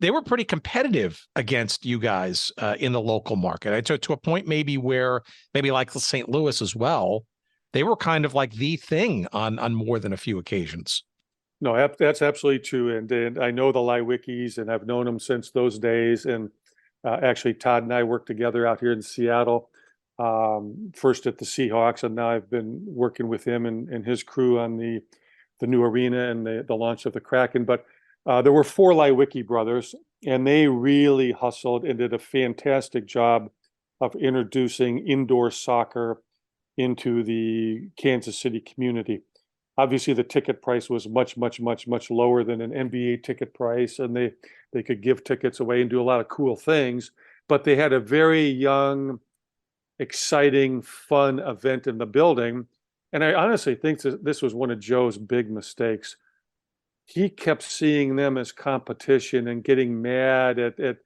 they were pretty competitive against you guys in the local market, to a point maybe where maybe like St. Louis as well, they were kind of like the thing on more than a few occasions. No, that's absolutely true. And I know the Lewickis, and I've known them since those days. And actually, Todd and I worked together out here in Seattle, first at the Seahawks, and now I've been working with him and his crew on the new arena and the launch of the Kraken. But there were 4 Lewicki brothers, and they really hustled and did a fantastic job of introducing indoor soccer into the Kansas City community. Obviously, the ticket price was much, much, much, much lower than an NBA ticket price, and they could give tickets away and do a lot of cool things. But they had a very young, exciting, fun event in the building. And I honestly think that this was one of Joe's big mistakes. He kept seeing them as competition and getting mad at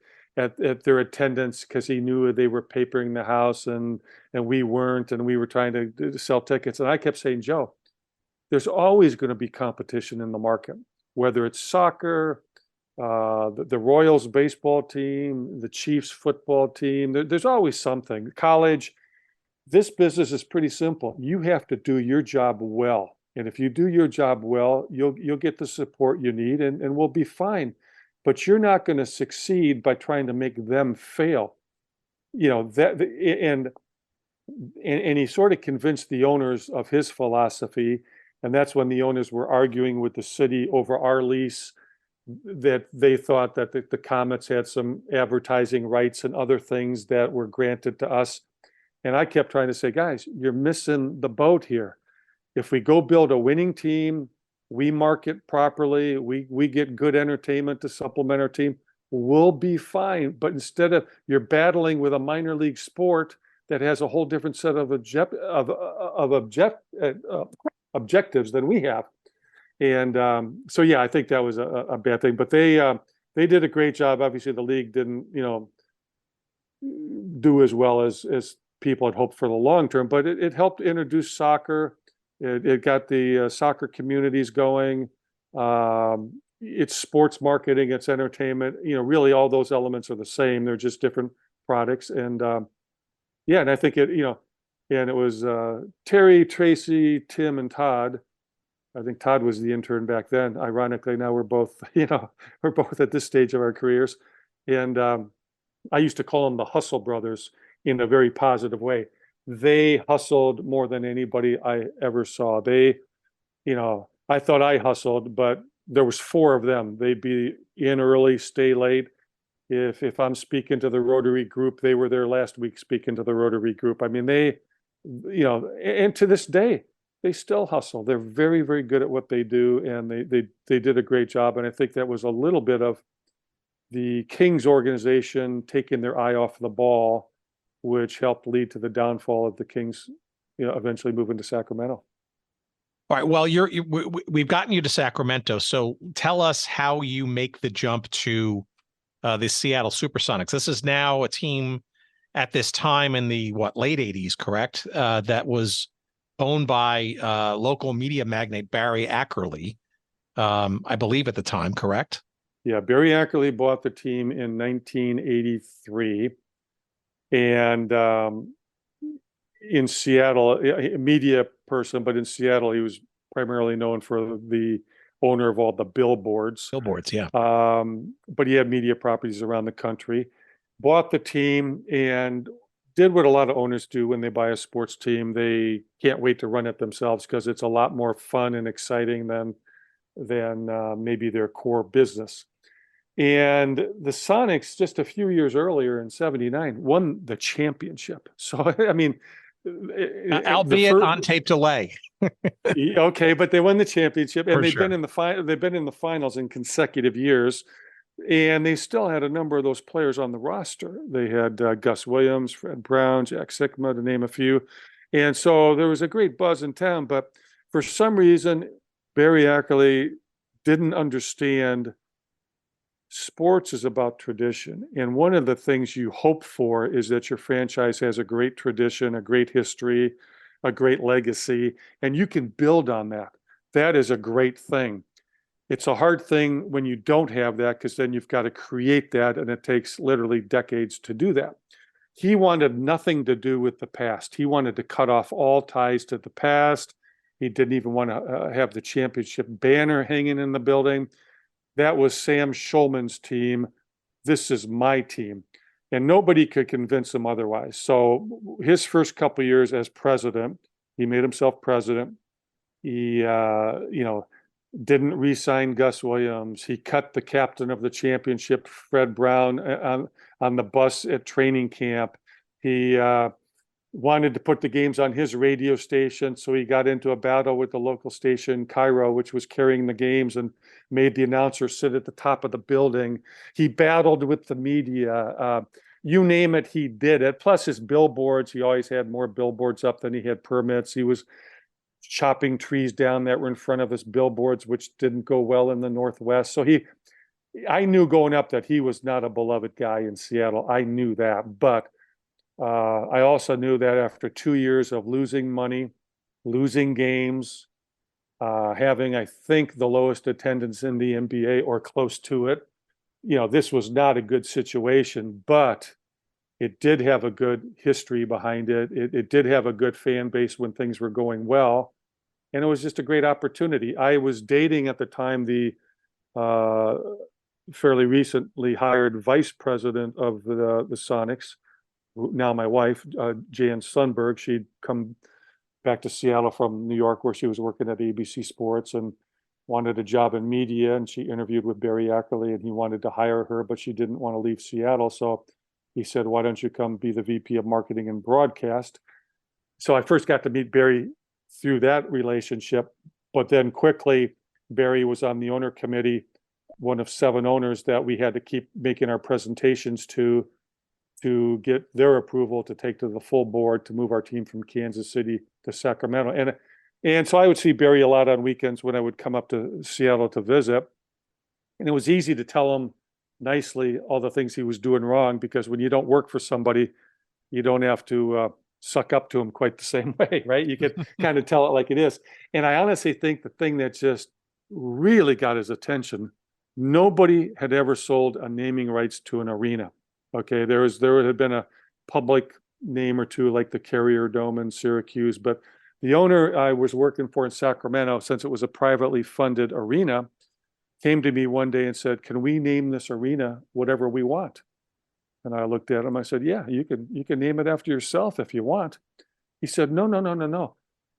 their attendance because he knew they were papering the house and we weren't, and we were trying to sell tickets. And I kept saying, Joe, there's always going to be competition in the market, whether it's soccer, the Royals baseball team, the Chiefs football team. There's always something. College. This business is pretty simple. You have to do your job well. And if you do your job well, you'll get the support you need and we'll be fine. But you're not going to succeed by trying to make them fail. and he sort of convinced the owners of his philosophy. And that's when the owners were arguing with the city over our lease, that they thought that the Comets had some advertising rights and other things that were granted to us. And I kept trying to say, guys, you're missing the boat here. If we go build a winning team, we market properly, we get good entertainment to supplement our team, we'll be fine. But instead of, you're battling with a minor league sport that has a whole different set of objectives than we have. And so, yeah, I think that was a bad thing. But they did a great job. Obviously, the league didn't, do as well as people had hoped for the long term. But it helped introduce soccer. It got the soccer communities going. It's sports marketing, it's entertainment. Really all those elements are the same. They're just different products. And yeah, and I think and it was Terry, Tracy, Tim, and Todd. I think Todd was the intern back then. Ironically, now we're both, we're both at this stage of our careers. And I used to call them the Hustle Brothers in a very positive way. They hustled more than anybody I ever saw. They, I thought I hustled, but there was 4 of them. They'd be in early, stay late. If I'm speaking to the Rotary group, they were there last week speaking to the Rotary group. I mean, they, and to this day, they still hustle. They're very, very good at what they do, and they did a great job. And I think that was a little bit of the Kings organization taking their eye off the ball, which helped lead to the downfall of the Kings, eventually moving to Sacramento. All right. Well, we've gotten you to Sacramento, so tell us how you make the jump to the Seattle SuperSonics. This is now a team at this time in the late 80s, correct? That was owned by local media magnate Barry Ackerley, I believe at the time, correct? Yeah, Barry Ackerley bought the team in 1983. And in Seattle, a media person, but in Seattle, he was primarily known for the owner of all the billboards. Billboards, yeah. But he had media properties around the country. Bought the team and did what a lot of owners do when they buy a sports team. They can't wait to run it themselves because it's a lot more fun and exciting than maybe their core business. And the Sonics, just a few years earlier in '79, won the championship. So, I mean, albeit on tape delay. Okay, but they won the championship, and They've been in the finals in consecutive years, and they still had a number of those players on the roster. They had Gus Williams, Fred Brown, Jack Sikma, to name a few, and so there was a great buzz in town. But for some reason, Barry Ackerley didn't understand. Sports is about tradition. And one of the things you hope for is that your franchise has a great tradition, a great history, a great legacy, and you can build on that. That is a great thing. It's a hard thing when you don't have that, because then you've got to create that, and it takes literally decades to do that. He wanted nothing to do with the past. He wanted to cut off all ties to the past. He didn't even want to have the championship banner hanging in the building. That was Sam Schulman's team. This is my team. And nobody could convince him otherwise. So his first couple of years as president, he made himself president. He, didn't re-sign Gus Williams. He cut the captain of the championship, Fred Brown, on the bus at training camp. He wanted to put the games on his radio station, so he got into a battle with the local station, Cairo, which was carrying the games, and made the announcer sit at the top of the building. He battled with the media. You name it, he did it. Plus his billboards, he always had more billboards up than he had permits. He was chopping trees down that were in front of his billboards, which didn't go well in the Northwest. So I knew going up that he was not a beloved guy in Seattle. I knew that, but I also knew that after 2 years of losing money, losing games, having, I think, the lowest attendance in the NBA or close to it, this was not a good situation, but it did have a good history behind it. It did have a good fan base when things were going well. And it was just a great opportunity. I was dating at the time the fairly recently hired vice president of the Sonics, now my wife, Jan Sundberg. She'd come back to Seattle from New York, where she was working at ABC Sports, and wanted a job in media. And she interviewed with Barry Ackerley, and he wanted to hire her, but she didn't want to leave Seattle. So he said, "Why don't you come be the VP of marketing and broadcast?" So I first got to meet Barry through that relationship, but then quickly Barry was on the owner committee, one of 7 owners that we had to keep making our presentations to get their approval to take to the full board to move our team from Kansas City to Sacramento. And so I would see Barry a lot on weekends when I would come up to Seattle to visit. And it was easy to tell him nicely all the things he was doing wrong, because when you don't work for somebody, you don't have to suck up to him quite the same way, right? You could kind of tell it like it is. And I honestly think the thing that just really got his attention, nobody had ever sold a naming rights to an arena. Okay, there had been a public name or two like the Carrier Dome in Syracuse, but the owner I was working for in Sacramento, since it was a privately funded arena, came to me one day and said, "Can we name this arena whatever we want?" And I looked at him. I said, "Yeah, you can name it after yourself if you want." He said, "No.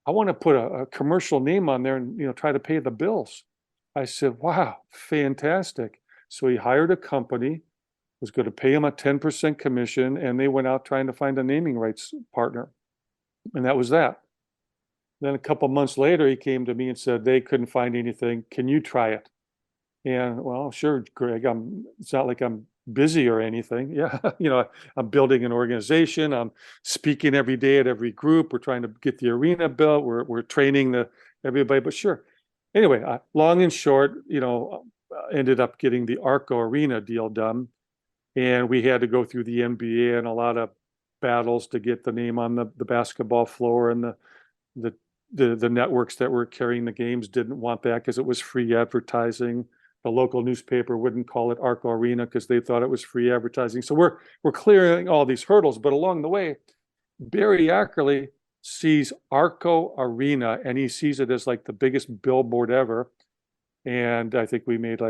I want to put a commercial name on there and try to pay the bills." I said, "Wow, fantastic." So he hired a company, was going to pay him a 10% commission, and they went out trying to find a naming rights partner. And that was that. Then a couple months later, he came to me and said, "They couldn't find anything. Can you try it?" And, "Well, sure, Greg. It's not like I'm busy or anything." Yeah, I'm building an organization. I'm speaking every day at every group. We're trying to get the arena built. We're training everybody, but sure. Anyway, long and short, ended up getting the Arco Arena deal done. And we had to go through the NBA and a lot of battles to get the name on the basketball floor, and the networks that were carrying the games didn't want that because it was free advertising. The local newspaper wouldn't call it Arco Arena because they thought it was free advertising. So we're clearing all these hurdles, but along the way, Barry Ackerley sees Arco Arena and he sees it as like the biggest billboard ever. And I think we made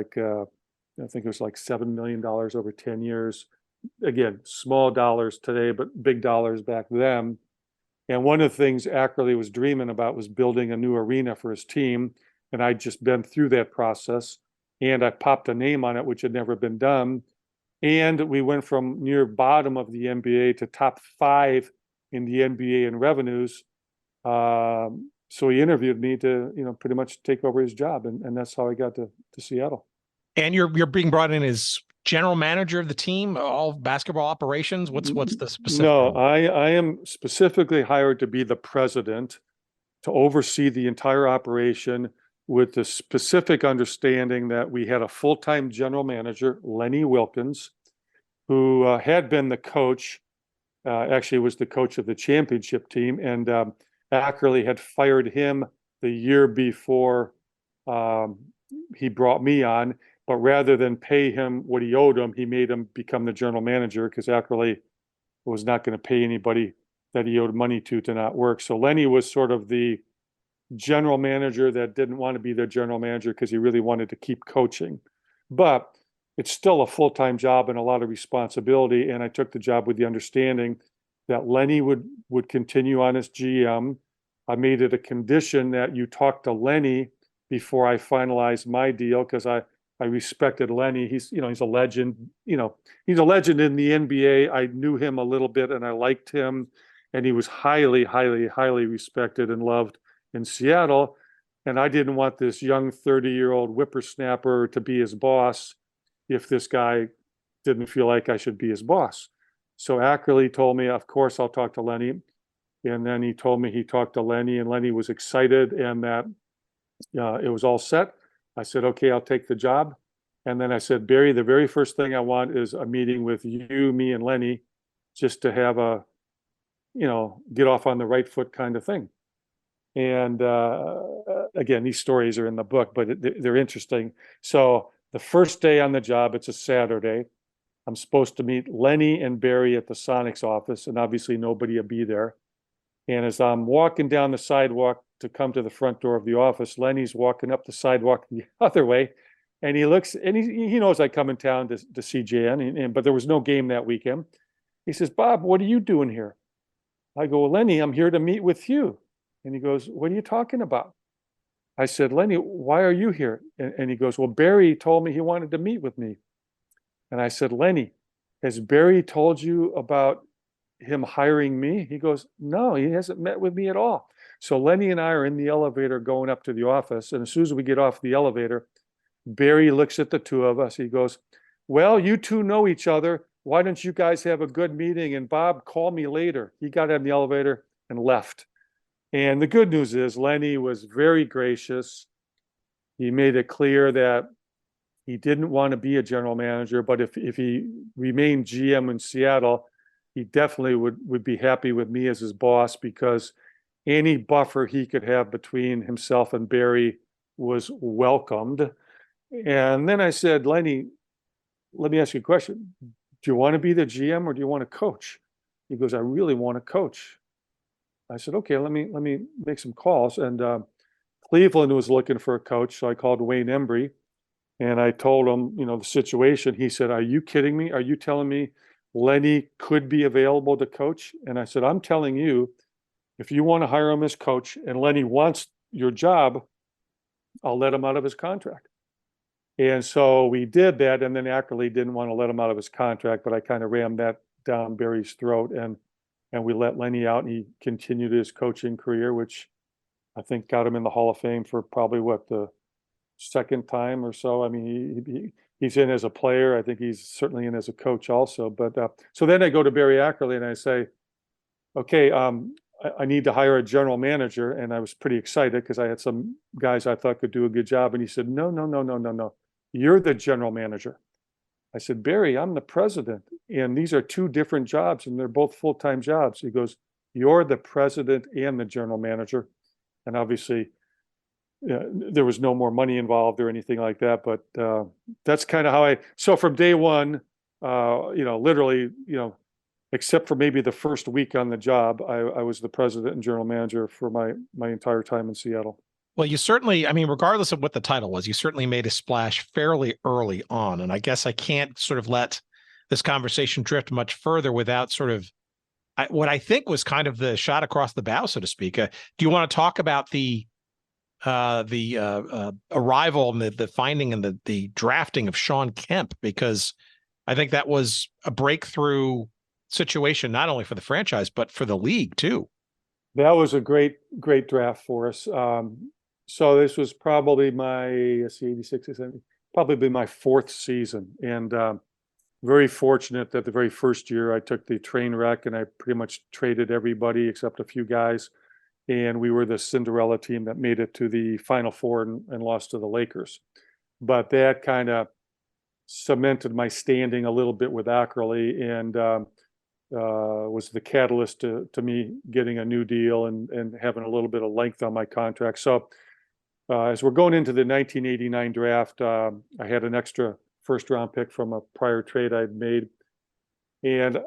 I think it was like $7 million over 10 years. Again, small dollars today, but big dollars back then. And one of the things Ackerley was dreaming about was building a new arena for his team. And I'd just been through that process. And I popped a name on it, which had never been done. And we went from near bottom of the NBA to top 5 in the NBA in revenues. So he interviewed me to, pretty much take over his job. And that's how I got to Seattle. And you're being brought in as general manager of the team, all basketball operations. What's the specific? No, I am specifically hired to be the president, to oversee the entire operation, with the specific understanding that we had a full-time general manager, Lenny Wilkins, who had been the coach, actually was the coach of the championship team, and Ackerley had fired him the year before he brought me on. But rather than pay him what he owed him, he made him become the general manager, because Ackerley was not going to pay anybody that he owed money to not work. So Lenny was sort of the general manager that didn't want to be their general manager because he really wanted to keep coaching. But it's still a full-time job and a lot of responsibility. And I took the job with the understanding that Lenny would continue on as GM. I made it a condition that you talk to Lenny before I finalized my deal, because I respected Lenny. He's a legend. He's a legend in the NBA. I knew him a little bit and I liked him, and he was highly, highly, highly respected and loved in Seattle. And I didn't want this young 30-year-old whippersnapper to be his boss if this guy didn't feel like I should be his boss. So Ackerley told me, "Of course, I'll talk to Lenny." And then he told me he talked to Lenny, and Lenny was excited and that it was all set. I said, "Okay, I'll take the job." And then I said, "Barry, the very first thing I want is a meeting with you, me, and Lenny, just to have get off on the right foot kind of thing." And again, these stories are in the book, but they're interesting. So the first day on the job, it's a Saturday. I'm supposed to meet Lenny and Barry at the Sonics office, and obviously nobody will be there. And as I'm walking down the sidewalk to come to the front door of the office, Lenny's walking up the sidewalk the other way, and he looks, and he knows I come in town to see Jan, but there was no game that weekend. He says, Bob, what are you doing here? I go, well, Lenny, I'm here to meet with you. And he goes, what are you talking about? I said, Lenny, why are you here? And he goes, well, Barry told me he wanted to meet with me. And I said, Lenny, has Barry told you about him hiring me? He goes, no, he hasn't met with me at all. So Lenny and I are in the elevator going up to the office. And as soon as we get off the elevator, Barry looks at the two of us. He goes, well, you two know each other. Why don't you guys have a good meeting? And Bob, call me later. He got in the elevator and left. And the good news is Lenny was very gracious. He made it clear that he didn't want to be a general manager, but if he remained GM in Seattle, he definitely would be happy with me as his boss, because any buffer he could have between himself and Barry was welcomed. And then I said, Lenny, let me ask you a question. Do you want to be the GM or do you want to coach? He goes, I really want to coach. I said, okay, let me make some calls. And Cleveland was looking for a coach, so I called Wayne Embry and I told him, the situation. He said, are you kidding me? Are you telling me Lenny could be available to coach? And I said, I'm telling you, if you want to hire him as coach and Lenny wants your job, I'll let him out of his contract. And so we did that. And then Ackerley didn't want to let him out of his contract, but I kind of rammed that down Barry's throat. And we let Lenny out, and he continued his coaching career, which I think got him in the Hall of Fame for probably the second time or so. I mean, he's in as a player. I think he's certainly in as a coach also. But so then I go to Barry Ackerley and I say, okay, I need to hire a general manager. And I was pretty excited because I had some guys I thought could do a good job. And he said, no. You're the general manager. I said, Barry, I'm the president. And these are two different jobs and they're both full-time jobs. He goes, you're the president and the general manager. And obviously there was no more money involved or anything like that. But that's kind of how so from day one, literally, except for maybe the first week on the job, I was the president and general manager for my entire time in Seattle. Well, you certainly, regardless of what the title was, you certainly made a splash fairly early on. And I guess I can't sort of let this conversation drift much further without sort of what I think was kind of the shot across the bow, so to speak. Do you want to talk about the arrival and the finding and the drafting of Sean Kemp? Because I think that was a breakthrough situation, not only for the franchise, but for the league too. That was a great draft for us. So this was probably my 86, probably my fourth season, and very fortunate that the very first year I took the train wreck and I pretty much traded everybody except a few guys, and we were the Cinderella team that made it to the Final Four and lost to the Lakers. But that kind of cemented my standing a little bit with Ackerley, and was the catalyst to me getting a new deal and having a little bit of length on my contract. So as we're going into the 1989 draft, I had an extra first round pick from a prior trade I'd made. And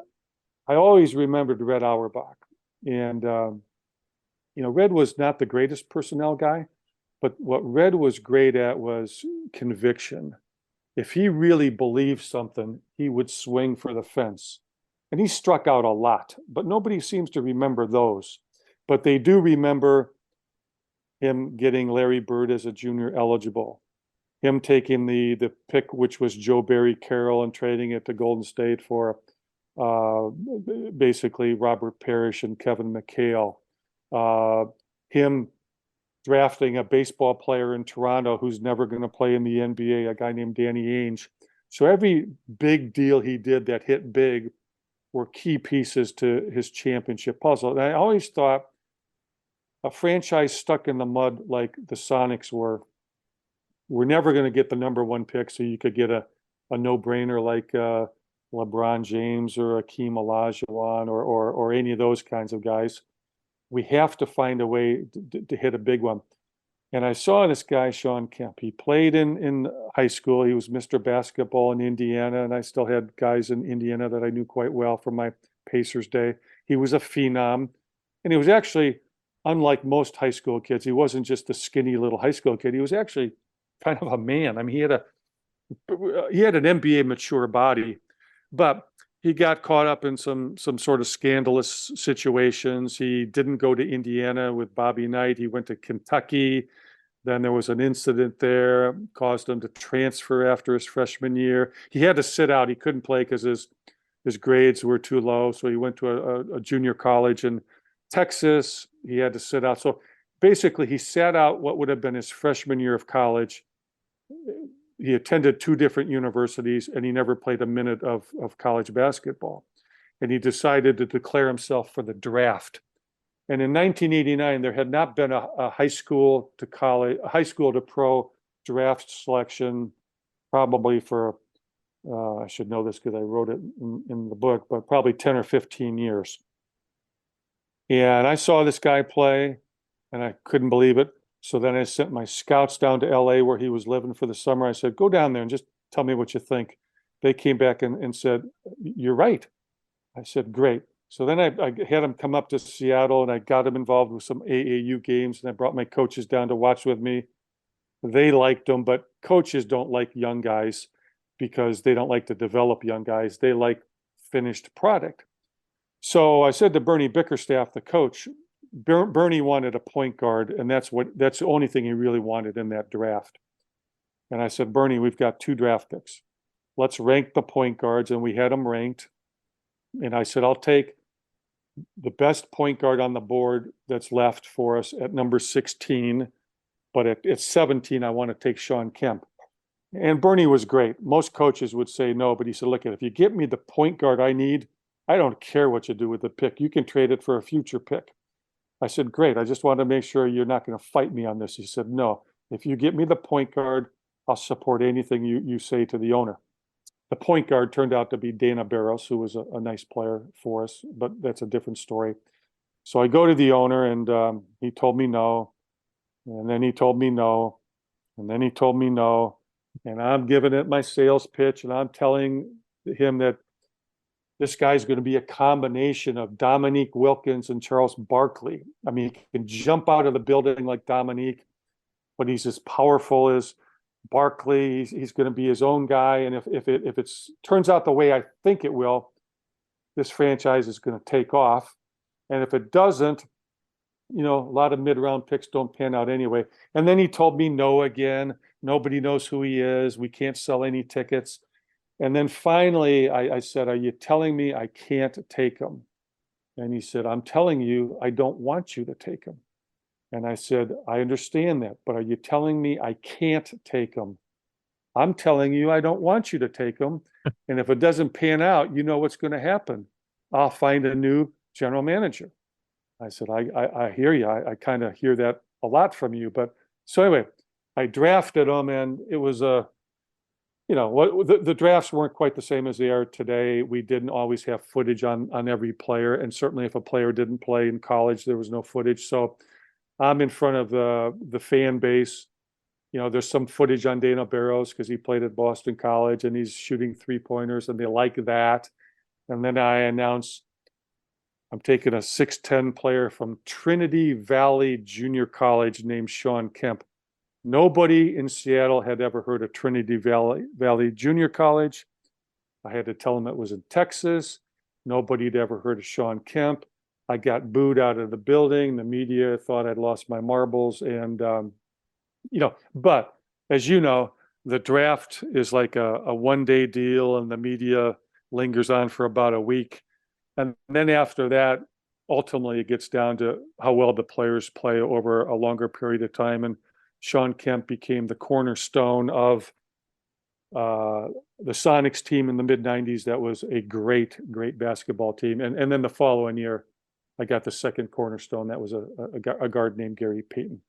I always remembered Red Auerbach. And, Red was not the greatest personnel guy, but what Red was great at was conviction. If he really believed something, he would swing for the fence. And he struck out a lot, but nobody seems to remember those. But they do remember him getting Larry Bird as a junior eligible, him taking the pick, which was Joe Barry Carroll, and trading it to Golden State for basically Robert Parrish and Kevin McHale, him drafting a baseball player in Toronto who's never going to play in the NBA, a guy named Danny Ainge. So every big deal he did that hit big were key pieces to his championship puzzle. And I always thought a franchise stuck in the mud like the Sonics we're never going to get the number one pick, so you could get a no-brainer like LeBron James or Akeem Olajuwon or any of those kinds of guys. We have to find a way to hit a big one. And I saw this guy, Sean Kemp. He played in high school. He was Mr. Basketball in Indiana, and I still had guys in Indiana that I knew quite well from my Pacers day. He was a phenom, and he was actually, unlike most high school kids, he wasn't just a skinny little high school kid. He was actually kind of a man. I mean, he had an NBA mature body, but he got caught up in some sort of scandalous situations. He didn't go to Indiana with Bobby Knight. He went to Kentucky. Then there was an incident there, caused him to transfer after his freshman year. He had to sit out. He couldn't play because his grades were too low. So he went to a junior college in Texas. He had to sit out. So basically, he sat out what would have been his freshman year of college. He attended 2 different universities, and he never played a minute of college basketball. And he decided to declare himself for the draft. And in 1989, there had not been a high school to college, a high school to pro draft selection, probably for, I should know this because I wrote it in the book, but probably 10 or 15 years. And I saw this guy play, and I couldn't believe it. So then I sent my scouts down to LA where he was living for the summer. I said, go down there and just tell me what you think. They came back and said, you're right. I said, great. So then I had him come up to Seattle, and I got him involved with some AAU games, and I brought my coaches down to watch with me. They liked him, but coaches don't like young guys because they don't like to develop young guys. They like finished product. So I said to Bernie Bickerstaff, the coach, Bernie wanted a point guard, and that's the only thing he really wanted in that draft. And I said, Bernie, we've got 2 draft picks. Let's rank the point guards, and we had them ranked. And I said, I'll take the best point guard on the board that's left for us at number 16, but at 17, I want to take Sean Kemp. And Bernie was great. Most coaches would say no, but he said, look, if you get me the point guard I need, I don't care what you do with the pick. You can trade it for a future pick. I said, great. I just want to make sure you're not going to fight me on this. He said, no, if you get me the point guard, I'll support anything you say to the owner. The point guard turned out to be Dana Barros, who was a nice player for us, but that's a different story. So I go to the owner, and he told me no, and then he told me no, and then he told me no, and I'm giving it my sales pitch, and I'm telling him that this guy's going to be a combination of Dominique Wilkins and Charles Barkley. I mean, he can jump out of the building like Dominique, but he's as powerful as Barkley. He's going to be his own guy. And if it turns out the way I think it will, this franchise is going to take off. And if it doesn't, a lot of mid-round picks don't pan out anyway. And then he told me no again. Nobody knows who he is. We can't sell any tickets. And then finally, I said, are you telling me I can't take him? And he said, I'm telling you, I don't want you to take him. And I said, I understand that, but are you telling me I can't take him? I'm telling you, I don't want you to take him. And if it doesn't pan out, you know what's going to happen. I'll find a new general manager. I said, I hear you. I kind of hear that a lot from you. But so anyway, I drafted him, and it was the drafts weren't quite the same as they are today. We didn't always have footage on every player. And certainly if a player didn't play in college, there was no footage. So I'm in front of the fan base. There's some footage on Dana Barros because he played at Boston College, and he's shooting 3-pointers, and they like that. And then I announce I'm taking a 6'10" player from Trinity Valley Junior College named Sean Kemp. Nobody in Seattle had ever heard of Trinity Valley Junior College. I had to tell them it was in Texas. Nobody had ever heard of Sean Kemp. I got booed out of the building. The media thought I'd lost my marbles. And, but as you know, the draft is like a one-day deal, and the media lingers on for about a week. And then after that, ultimately it gets down to how well the players play over a longer period of time. And Sean Kemp became the cornerstone of the Sonics team in the mid-90s. That was a great, great basketball team. And then the following year, I got the second cornerstone. That was a guard named Gary Payton.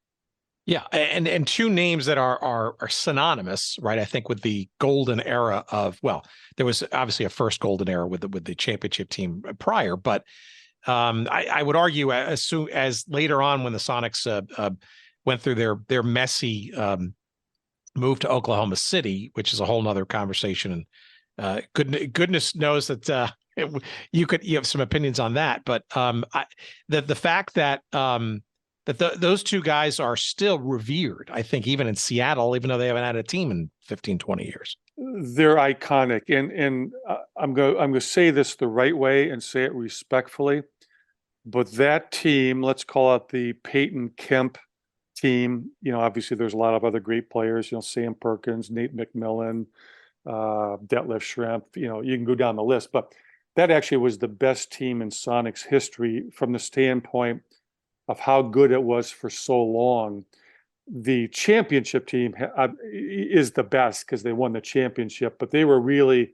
Yeah, and 2 names that are synonymous, right? I think with the golden era of, well, there was obviously a first golden era with the championship team prior, but I would argue as soon as later on when the Sonics went through their messy move to Oklahoma City, which is a whole nother conversation, and goodness knows that you have some opinions on that, but the fact that those 2 guys are still revered, I think, even in Seattle, even though they haven't had a team in 15, 20 years. they're iconic, and I'm going to say this the right way and say it respectfully, but that team, let's call it the Peyton Kemp team. Obviously there's a lot of other great players. Sam Perkins, Nate McMillan, Detlef Schrempf. You can go down the list, but that actually was the best team in Sonics history from the standpoint of how good it was for so long. The championship team is the best because they won the championship, but they were really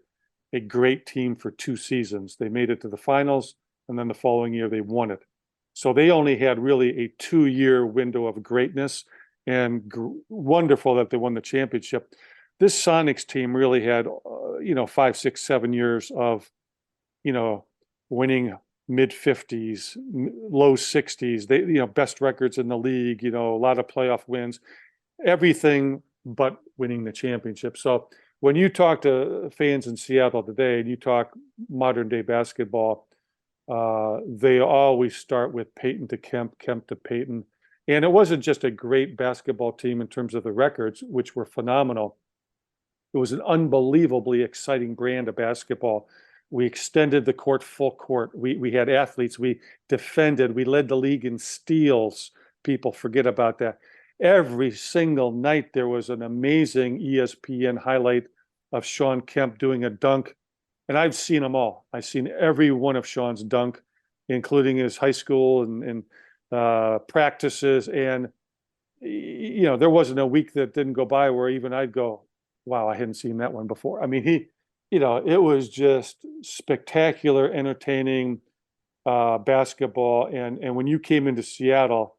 a great team for 2 seasons. They made it to the finals, and then the following year they won it. So they only had really a 2-year window of greatness, and wonderful that they won the championship. This Sonics team really had, 5, 6, 7 years of, winning mid-50s, low 60s. They, best records in the league, a lot of playoff wins, everything but winning the championship. So when you talk to fans in Seattle today and you talk modern day basketball, they always start with Peyton to Kemp, Kemp to Peyton. And it wasn't just a great basketball team in terms of the records, which were phenomenal. It was an unbelievably exciting brand of basketball. We extended the court full court. We had athletes. We defended. We led the league in steals. People forget about that. Every single night there was an amazing ESPN highlight of Sean Kemp doing a dunk. And I've seen them all. I've seen every one of Sean's dunk, including his high school and practices. And, there wasn't a week that didn't go by where even I'd go, wow, I hadn't seen that one before. I mean, it was just spectacular, entertaining basketball. And when you came into Seattle,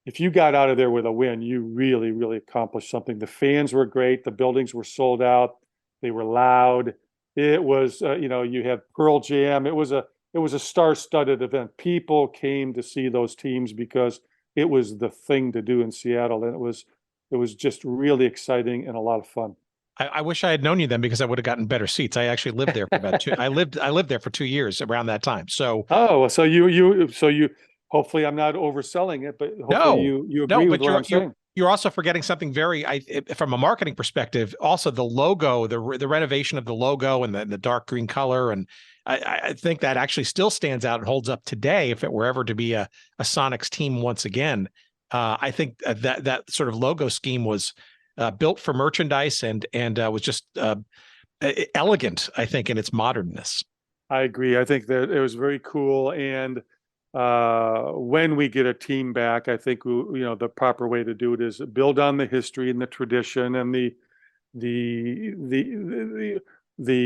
if you got out of there with a win, you really, really accomplished something. The fans were great. The buildings were sold out. They were loud. It was, you had Pearl Jam. It was a star-studded event. People came to see those teams because it was the thing to do in Seattle, and it was just really exciting and a lot of fun. I wish I had known you then, because I would have gotten better seats. I actually lived there for about I lived there for 2 years around that time. So so you hopefully I'm not overselling it, but hopefully you agree with what I'm saying. You're also forgetting something from a marketing perspective. Also, the logo, the renovation of the logo and the dark green color, and I think that actually still stands out and holds up today. If it were ever to be a Sonics team once again, I think that sort of logo scheme was built for merchandise and was just elegant, I think, in its modernness. I agree. I think that it was very cool. And when we get a team back, I think the proper way to do it is build on the history and the tradition and the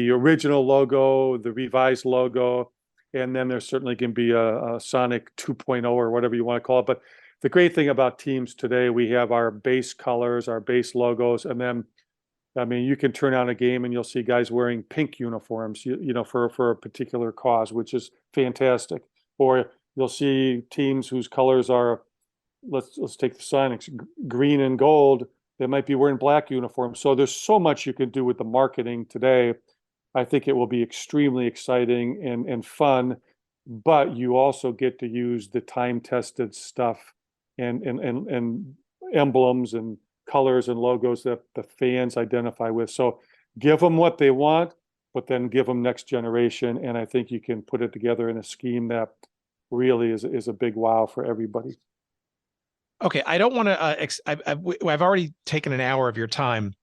original logo, the revised logo, and then there certainly can be a Sonic 2.0 or whatever you want to call it. But the great thing about teams today, we have our base colors, our base logos, and then, I mean, you can turn on a game and you'll see guys wearing pink uniforms, for a particular cause, which is fantastic. Or you'll see teams whose colors are, let's take the Sonics, green and gold. They might be wearing black uniforms. So there's so much you can do with the marketing today. I think it will be extremely exciting and fun, but you also get to use the time-tested stuff and emblems and colors and logos that the fans identify with. So give them what they want, but then give them next generation. And I think you can put it together in a scheme that really is a big wow for everybody. Okay, I don't want to. I've already taken an hour of your time,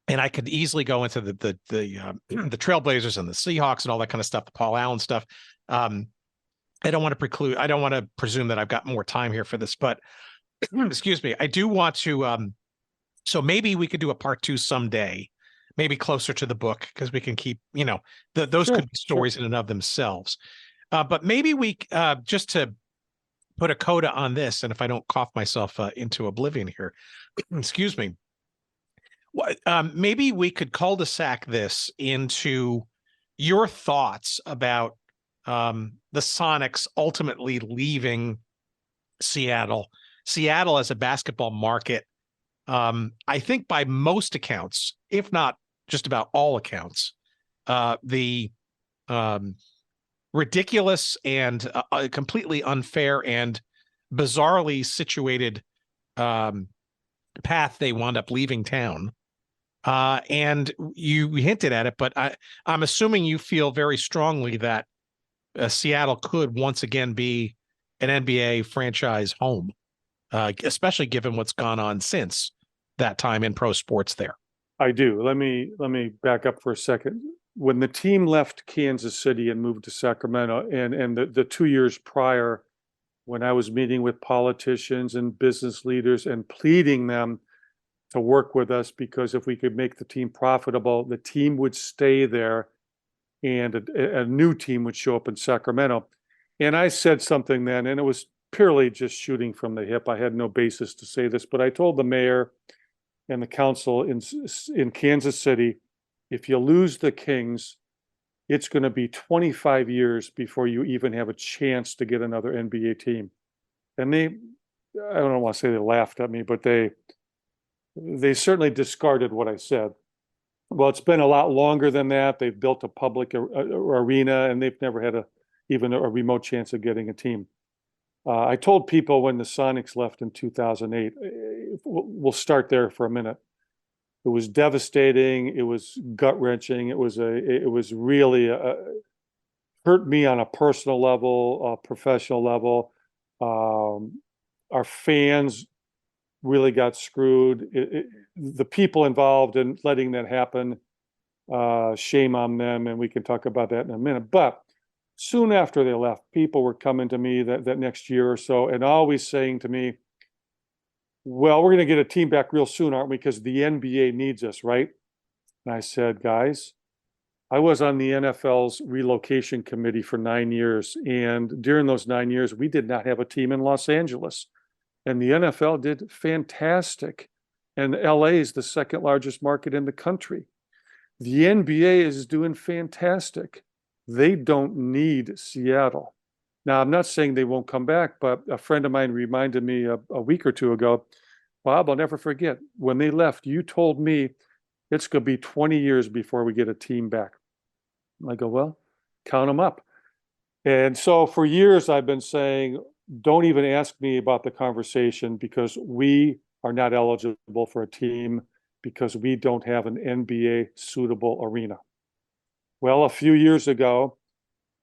and I could easily go into the Trailblazers and the Seahawks and all that kind of stuff, the Paul Allen stuff. I don't want to presume that I've got more time here for this, but excuse me, I do want to. So maybe we could do a part 2 someday, maybe closer to the book, because we can keep, those could be stories in and of themselves. But maybe we just to put a coda on this, and if I don't cough myself into oblivion here, excuse me, maybe we could cul-de-sac this into your thoughts about the Sonics ultimately leaving Seattle as a basketball market. I think by most accounts, if not just about all accounts, the ridiculous and completely unfair and bizarrely situated path they wound up leaving town And you hinted at it, but I'm assuming you feel very strongly that Seattle could once again be an NBA franchise home, especially given what's gone on since that time in pro sports there. I do. Let me back up for a second. When the team left Kansas City and moved to Sacramento, and the 2 years prior, when I was meeting with politicians and business leaders and pleading them to work with us, because if we could make the team profitable, the team would stay there and a new team would show up in Sacramento. And I said something then, and it was purely just shooting from the hip. I had no basis to say this, but I told the mayor and the council in Kansas City, if you lose the Kings, it's going to be 25 years before you even have a chance to get another NBA team. And I don't want to say they laughed at me, but they certainly discarded what I said. Well, it's been a lot longer than that. They've built a public arena, and they've never had even a remote chance of getting a team. I told people when the Sonics left in 2008, we'll start there for a minute. It was devastating. It was gut-wrenching. It was really hurt me on a personal level, a professional level. Our fans really got screwed. The people involved in letting that happen, shame on them, and we can talk about that in a minute. But soon after they left, people were coming to me that next year or so and always saying to me, well, we're going to get a team back real soon, aren't we? Because the NBA needs us, right? And I said, guys, I was on the NFL's relocation committee for 9 years. And during those 9 years, we did not have a team in Los Angeles. And the NFL did fantastic. And LA is the second largest market in the country. The NBA is doing fantastic. They don't need Seattle. Now, I'm not saying they won't come back, but a friend of mine reminded me a week or two ago, Bob, I'll never forget, when they left, you told me it's going to be 20 years before we get a team back. I go, well, count them up. And so for years, I've been saying, don't even ask me about the conversation because we are not eligible for a team because we don't have an NBA suitable arena. Well, a few years ago,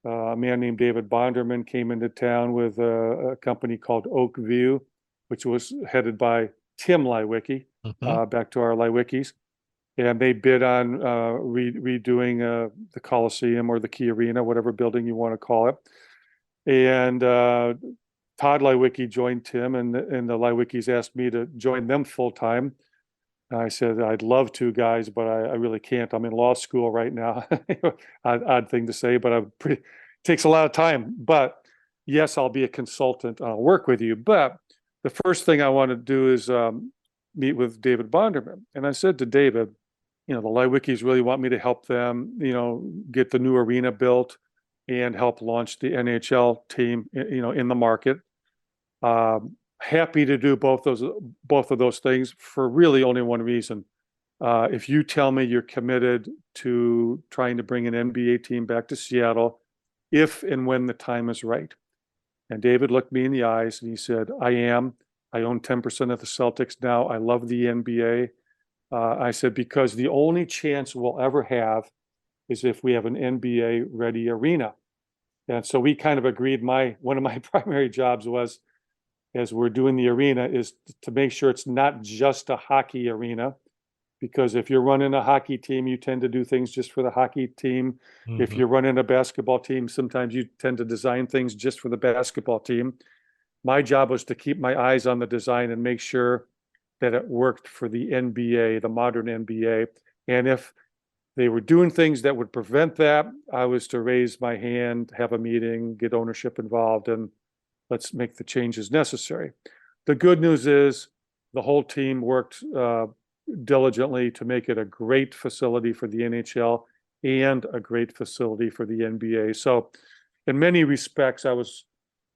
a man named David Bonderman came into town with a company called Oak View, which was headed by Tim Leiweke, back to our Leiwekes. And they bid on redoing the Coliseum or the Key Arena, whatever building you want to call it. And Todd Leiweke joined Tim, and the Leiwekes asked me to join them full time. I said, I'd love to, guys, but I really can't. I'm in law school right now. Odd thing to say, but takes a lot of time. But yes, I'll be a consultant. I'll work with you. But the first thing I want to do is meet with David Bonderman. And I said to David, the Leiwekes really want me to help them, get the new arena built and help launch the NHL team, in the market. Happy to do both of those things for really only one reason. If you tell me you're committed to trying to bring an NBA team back to Seattle, if and when the time is right. And David looked me in the eyes and he said, I am. I own 10% of the Celtics now. I love the NBA. I said, because the only chance we'll ever have is if we have an NBA ready arena. And so we kind of agreed. One of my primary jobs was, as we're doing the arena, is to make sure it's not just a hockey arena, because if you're running a hockey team, you tend to do things just for the hockey team. Mm-hmm. If you're running a basketball team, sometimes you tend to design things just for the basketball team. My job was to keep my eyes on the design and make sure that it worked for the NBA, the modern NBA. And if they were doing things that would prevent that, I was to raise my hand, have a meeting, get ownership involved, and let's make the changes necessary. The good news is the whole team worked diligently to make it a great facility for the NHL and a great facility for the NBA. So in many respects,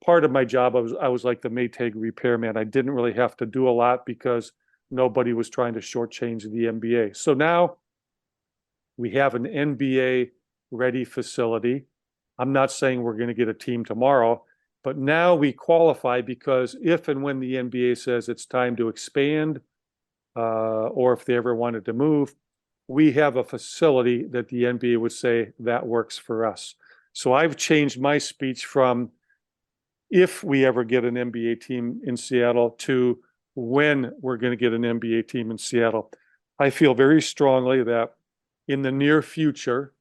part of my job, I was like the Maytag repairman. I didn't really have to do a lot because nobody was trying to shortchange the NBA. So now we have an NBA ready facility. I'm not saying we're going to get a team tomorrow, but now we qualify because if and when the NBA says it's time to expand, or if they ever wanted to move, we have a facility that the NBA would say that works for us. So I've changed my speech from if we ever get an NBA team in Seattle to when we're going to get an NBA team in Seattle. I feel very strongly that in the near future,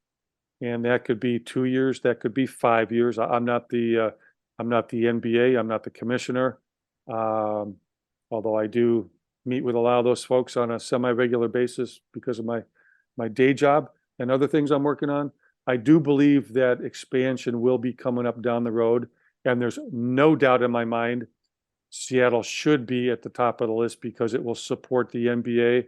and that could be 2 years, that could be 5 years. I'm not the NBA, I'm not the commissioner, although I do meet with a lot of those folks on a semi-regular basis because of my day job and other things I'm working on. I do believe that expansion will be coming up down the road, and there's no doubt in my mind Seattle should be at the top of the list because it will support the NBA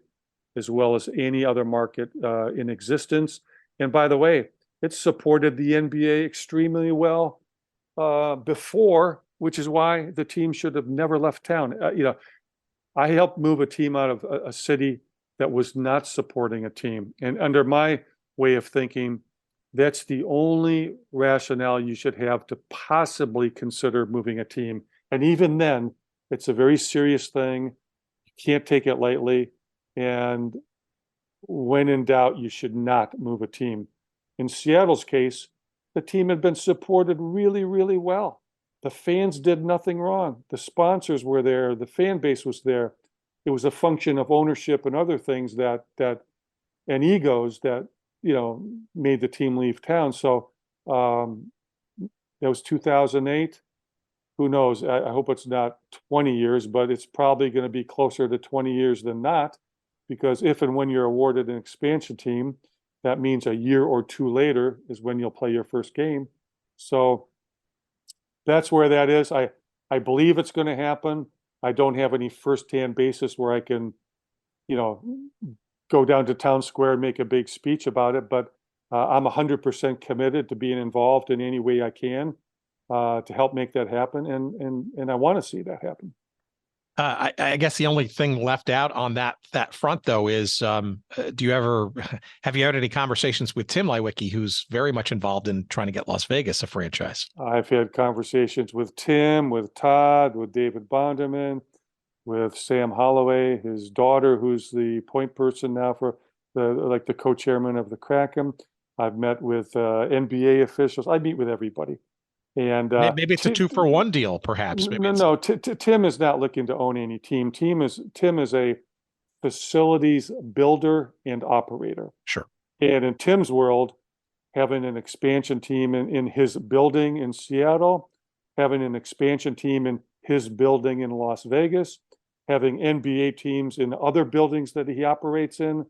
as well as any other market in existence. And by the way, it supported the NBA extremely well before, which is why the team should have never left town. I helped move a team out of a city that was not supporting a team. And under my way of thinking, that's the only rationale you should have to possibly consider moving a team. And even then, it's a very serious thing. You can't take it lightly. And when in doubt, you should not move a team. In Seattle's case, the team had been supported really, really well. The fans did nothing wrong. The sponsors were there. The fan base was there. It was a function of ownership and other things that and egos that made the team leave town. So that was 2008. Who knows? I hope it's not 20 years, but it's probably going to be closer to 20 years than not, because if and when you're awarded an expansion team, that means a year or two later is when you'll play your first game. So that's where that is. I believe it's going to happen. I don't have any firsthand basis where I can, go down to town square and make a big speech about it, but I'm 100% committed to being involved in any way I can to help make that happen, and I want to see that happen. I guess the only thing left out on that front, though, is have you had any conversations with Tim Leiweke, who's very much involved in trying to get Las Vegas a franchise? I've had conversations with Tim, with Todd, with David Bonderman, with Sam Holloway, his daughter, who's the point person now for the co-chairman of the Kraken. I've met with NBA officials. I meet with everybody. And maybe it's a 2-for-1 deal, perhaps. No. Tim is not looking to own any team. Tim is a facilities builder and operator. Sure. And in Tim's world, having an expansion team in his building in Seattle, having an expansion team in his building in Las Vegas, having NBA teams in other buildings that he operates in,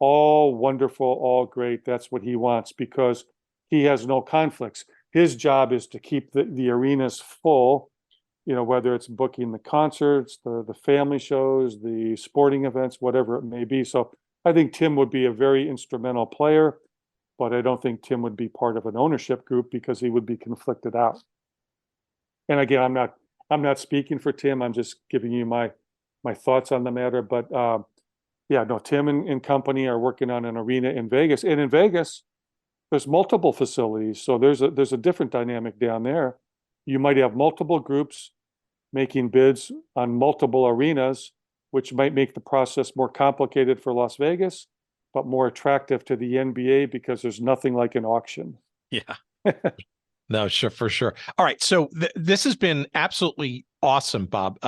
all wonderful, all great. That's what he wants because he has no conflicts. His job is to keep the arenas full, whether it's booking the concerts, the family shows, the sporting events, whatever it may be. So I think Tim would be a very instrumental player, but I don't think Tim would be part of an ownership group because he would be conflicted out. And again, I'm not speaking for Tim. I'm just giving you my thoughts on the matter. But Tim and company are working on an arena in Vegas, and in Vegas, there's multiple facilities, so there's a different dynamic down there. You might have multiple groups making bids on multiple arenas, which might make the process more complicated for Las Vegas, but more attractive to the NBA because there's nothing like an auction. Yeah. No, sure, for sure. All right, so this has been absolutely awesome, Bob.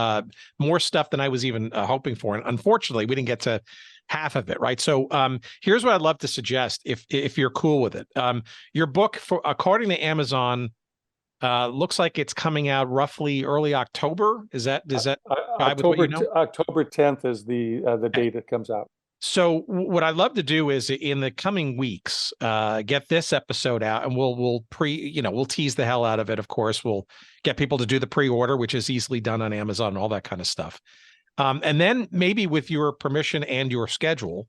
More stuff than I was even hoping for, and unfortunately, we didn't get to half of it, right? So here's what I'd love to suggest, if you're cool with it. Your book, according to Amazon, looks like it's coming out roughly early October. Does that October 10th is the date it comes out. So what I'd love to do is in the coming weeks, get this episode out, and we'll tease the hell out of it. Of course, we'll get people to do the pre-order, which is easily done on Amazon and all that kind of stuff. And then maybe with your permission and your schedule,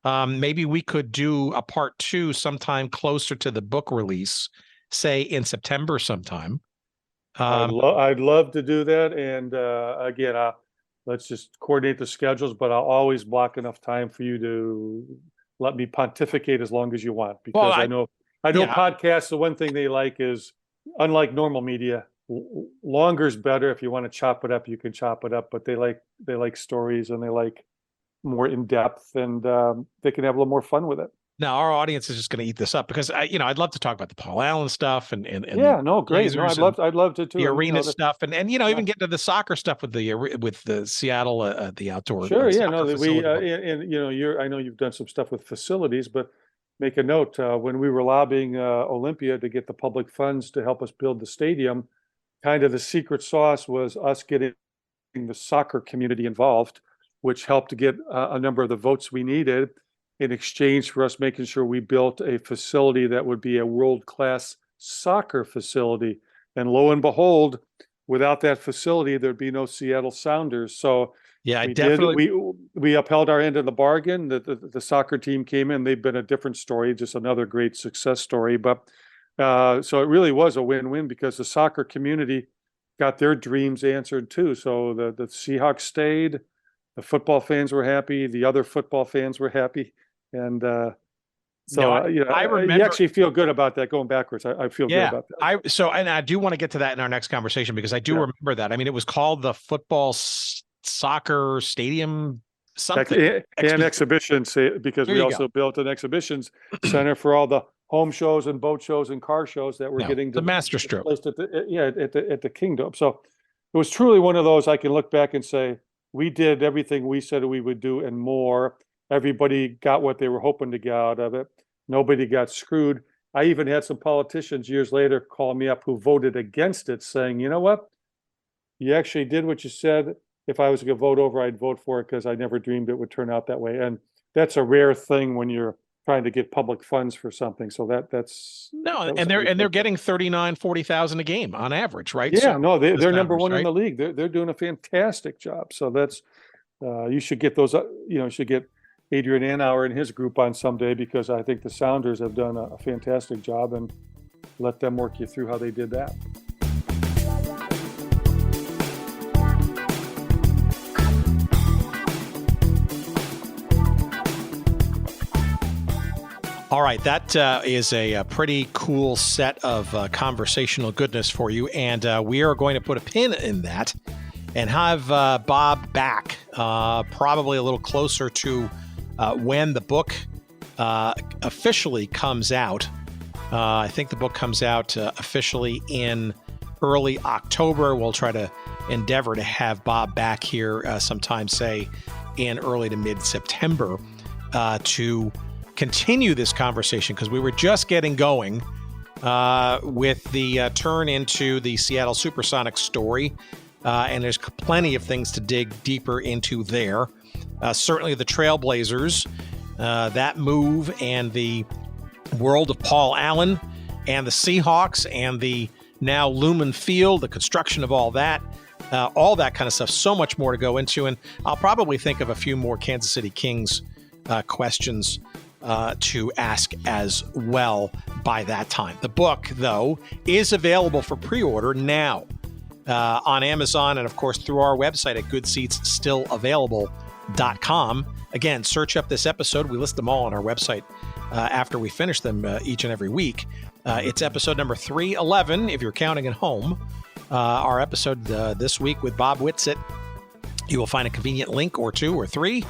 maybe we could do a part 2 sometime closer to the book release, say in September sometime. I'd love to do that. And again, let's just coordinate the schedules, but I'll always block enough time for you to let me pontificate as long as you want, because I know podcasts, the one thing they like is, unlike normal media, longer is better. If you want to chop it up, you can chop it up, but they like stories, and they like more in depth, and they can have a little more fun with it. Now our audience is just going to eat this up because I'd love to talk about the Paul Allen stuff and yeah, no, great. No, I'd love to too. The arena stuff and even get to the soccer stuff with the Seattle the outdoor. Sure, yeah, no, I know you've done some stuff with facilities, but make a note when we were lobbying Olympia to get the public funds to help us build the stadium. Kind of the secret sauce was us getting the soccer community involved, which helped to get a number of the votes we needed in exchange for us making sure we built a facility that would be a world-class soccer facility. And lo and behold, without that facility, there'd be no Seattle Sounders. So yeah, we upheld our end of the bargain. The soccer team came in. They've been a different story, just another great success story. But so it really was a win-win because the soccer community got their dreams answered too. So the Seahawks stayed, the football fans were happy, the other football fans were happy. And I remember, you actually feel good about that going backwards. I feel good about that. And I do want to get to that in our next conversation because I do remember that. I mean, it was called the Football Soccer Stadium something. And exhibitions, because we also built an exhibitions center for all the home shows and boat shows and car shows that were getting the master stroke placed at the Kingdom. So it was truly one of those I can look back and say, we did everything we said we would do and more. Everybody got what they were hoping to get out of it. Nobody got screwed. I even had some politicians years later call me up who voted against it, saying, you know what? You actually did what you said. If I was going to vote over, I'd vote for it because I never dreamed it would turn out that way. And that's a rare thing when you're trying to get public funds for something. So they're getting 39,000-40,000 a game on average, right? Yeah, they're number one in the league. They're doing a fantastic job. So that's you should get those. You should get Adrian Anauer and his group on someday because I think the Sounders have done a fantastic job, and let them work you through how they did that. All right, that is a pretty cool set of conversational goodness for you, and we are going to put a pin in that and have Bob back probably a little closer to when the book officially comes out. I think the book comes out officially in early October. We'll try to endeavor to have Bob back here sometime, say, in early to mid-September to continue this conversation, because we were just getting going with the turn into the Seattle SuperSonics story, and there's plenty of things to dig deeper into there. Certainly the Trailblazers, that move, and the world of Paul Allen, and the Seahawks, and the now Lumen Field, the construction of all that kind of stuff. So much more to go into, and I'll probably think of a few more Kansas City Kings questions to ask as well by that time. The book, though, is available for pre-order now on Amazon and, of course, through our website at goodseatsstillavailable.com. Again, search up this episode. We list them all on our website after we finish them each and every week. It's episode number 311, if you're counting at home. Our episode this week with Bob Whitsitt. You will find a convenient link or two or three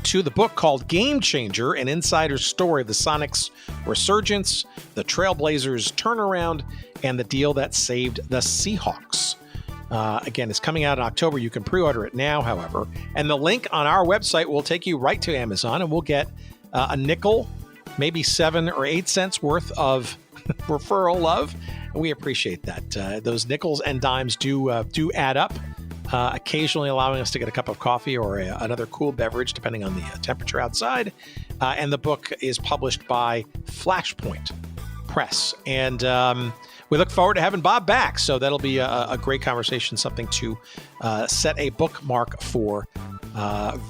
to the book called Game Changer, an insider's story of the Sonics Resurgence, the Trailblazers turnaround, and the deal that saved the Seahawks. Again, it's coming out in October. You can pre-order it now, however. And the link on our website will take you right to Amazon, and we'll get a nickel, maybe 7 or 8 cents worth of referral love. And we appreciate that. Those nickels and dimes do add up. Occasionally allowing us to get a cup of coffee or another cool beverage, depending on the temperature outside. And the book is published by Flashpoint Press. And we look forward to having Bob back. So that'll be a great conversation, something to set a bookmark for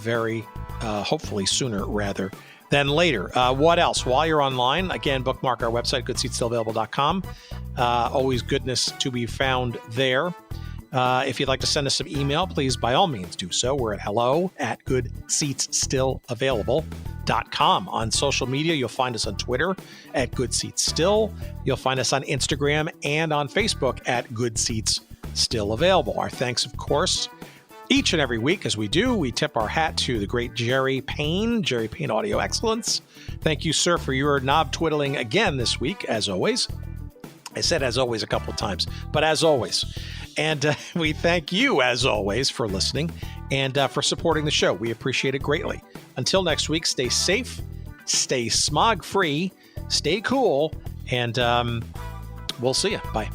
very hopefully sooner rather than later. What else? While you're online, again, bookmark our website, goodseatsstillavailable.com. Always goodness to be found there. If you'd like to send us some email, please, by all means, do so. We're at hello@goodseatsstillavailable.com. On social media, you'll find us on Twitter at goodseatsstill. You'll find us on Instagram and on Facebook at goodseatsstillavailable. Our thanks, of course, Each and every week, as we do, we tip our hat to the great Jerry Payne Audio Excellence. Thank you, sir, for your knob twiddling again this week, as always. I said as always a couple of times, but as always. And we thank you, as always, for listening and for supporting the show. We appreciate it greatly. Until next week, stay safe, stay smog-free, stay cool, and we'll see you. Bye.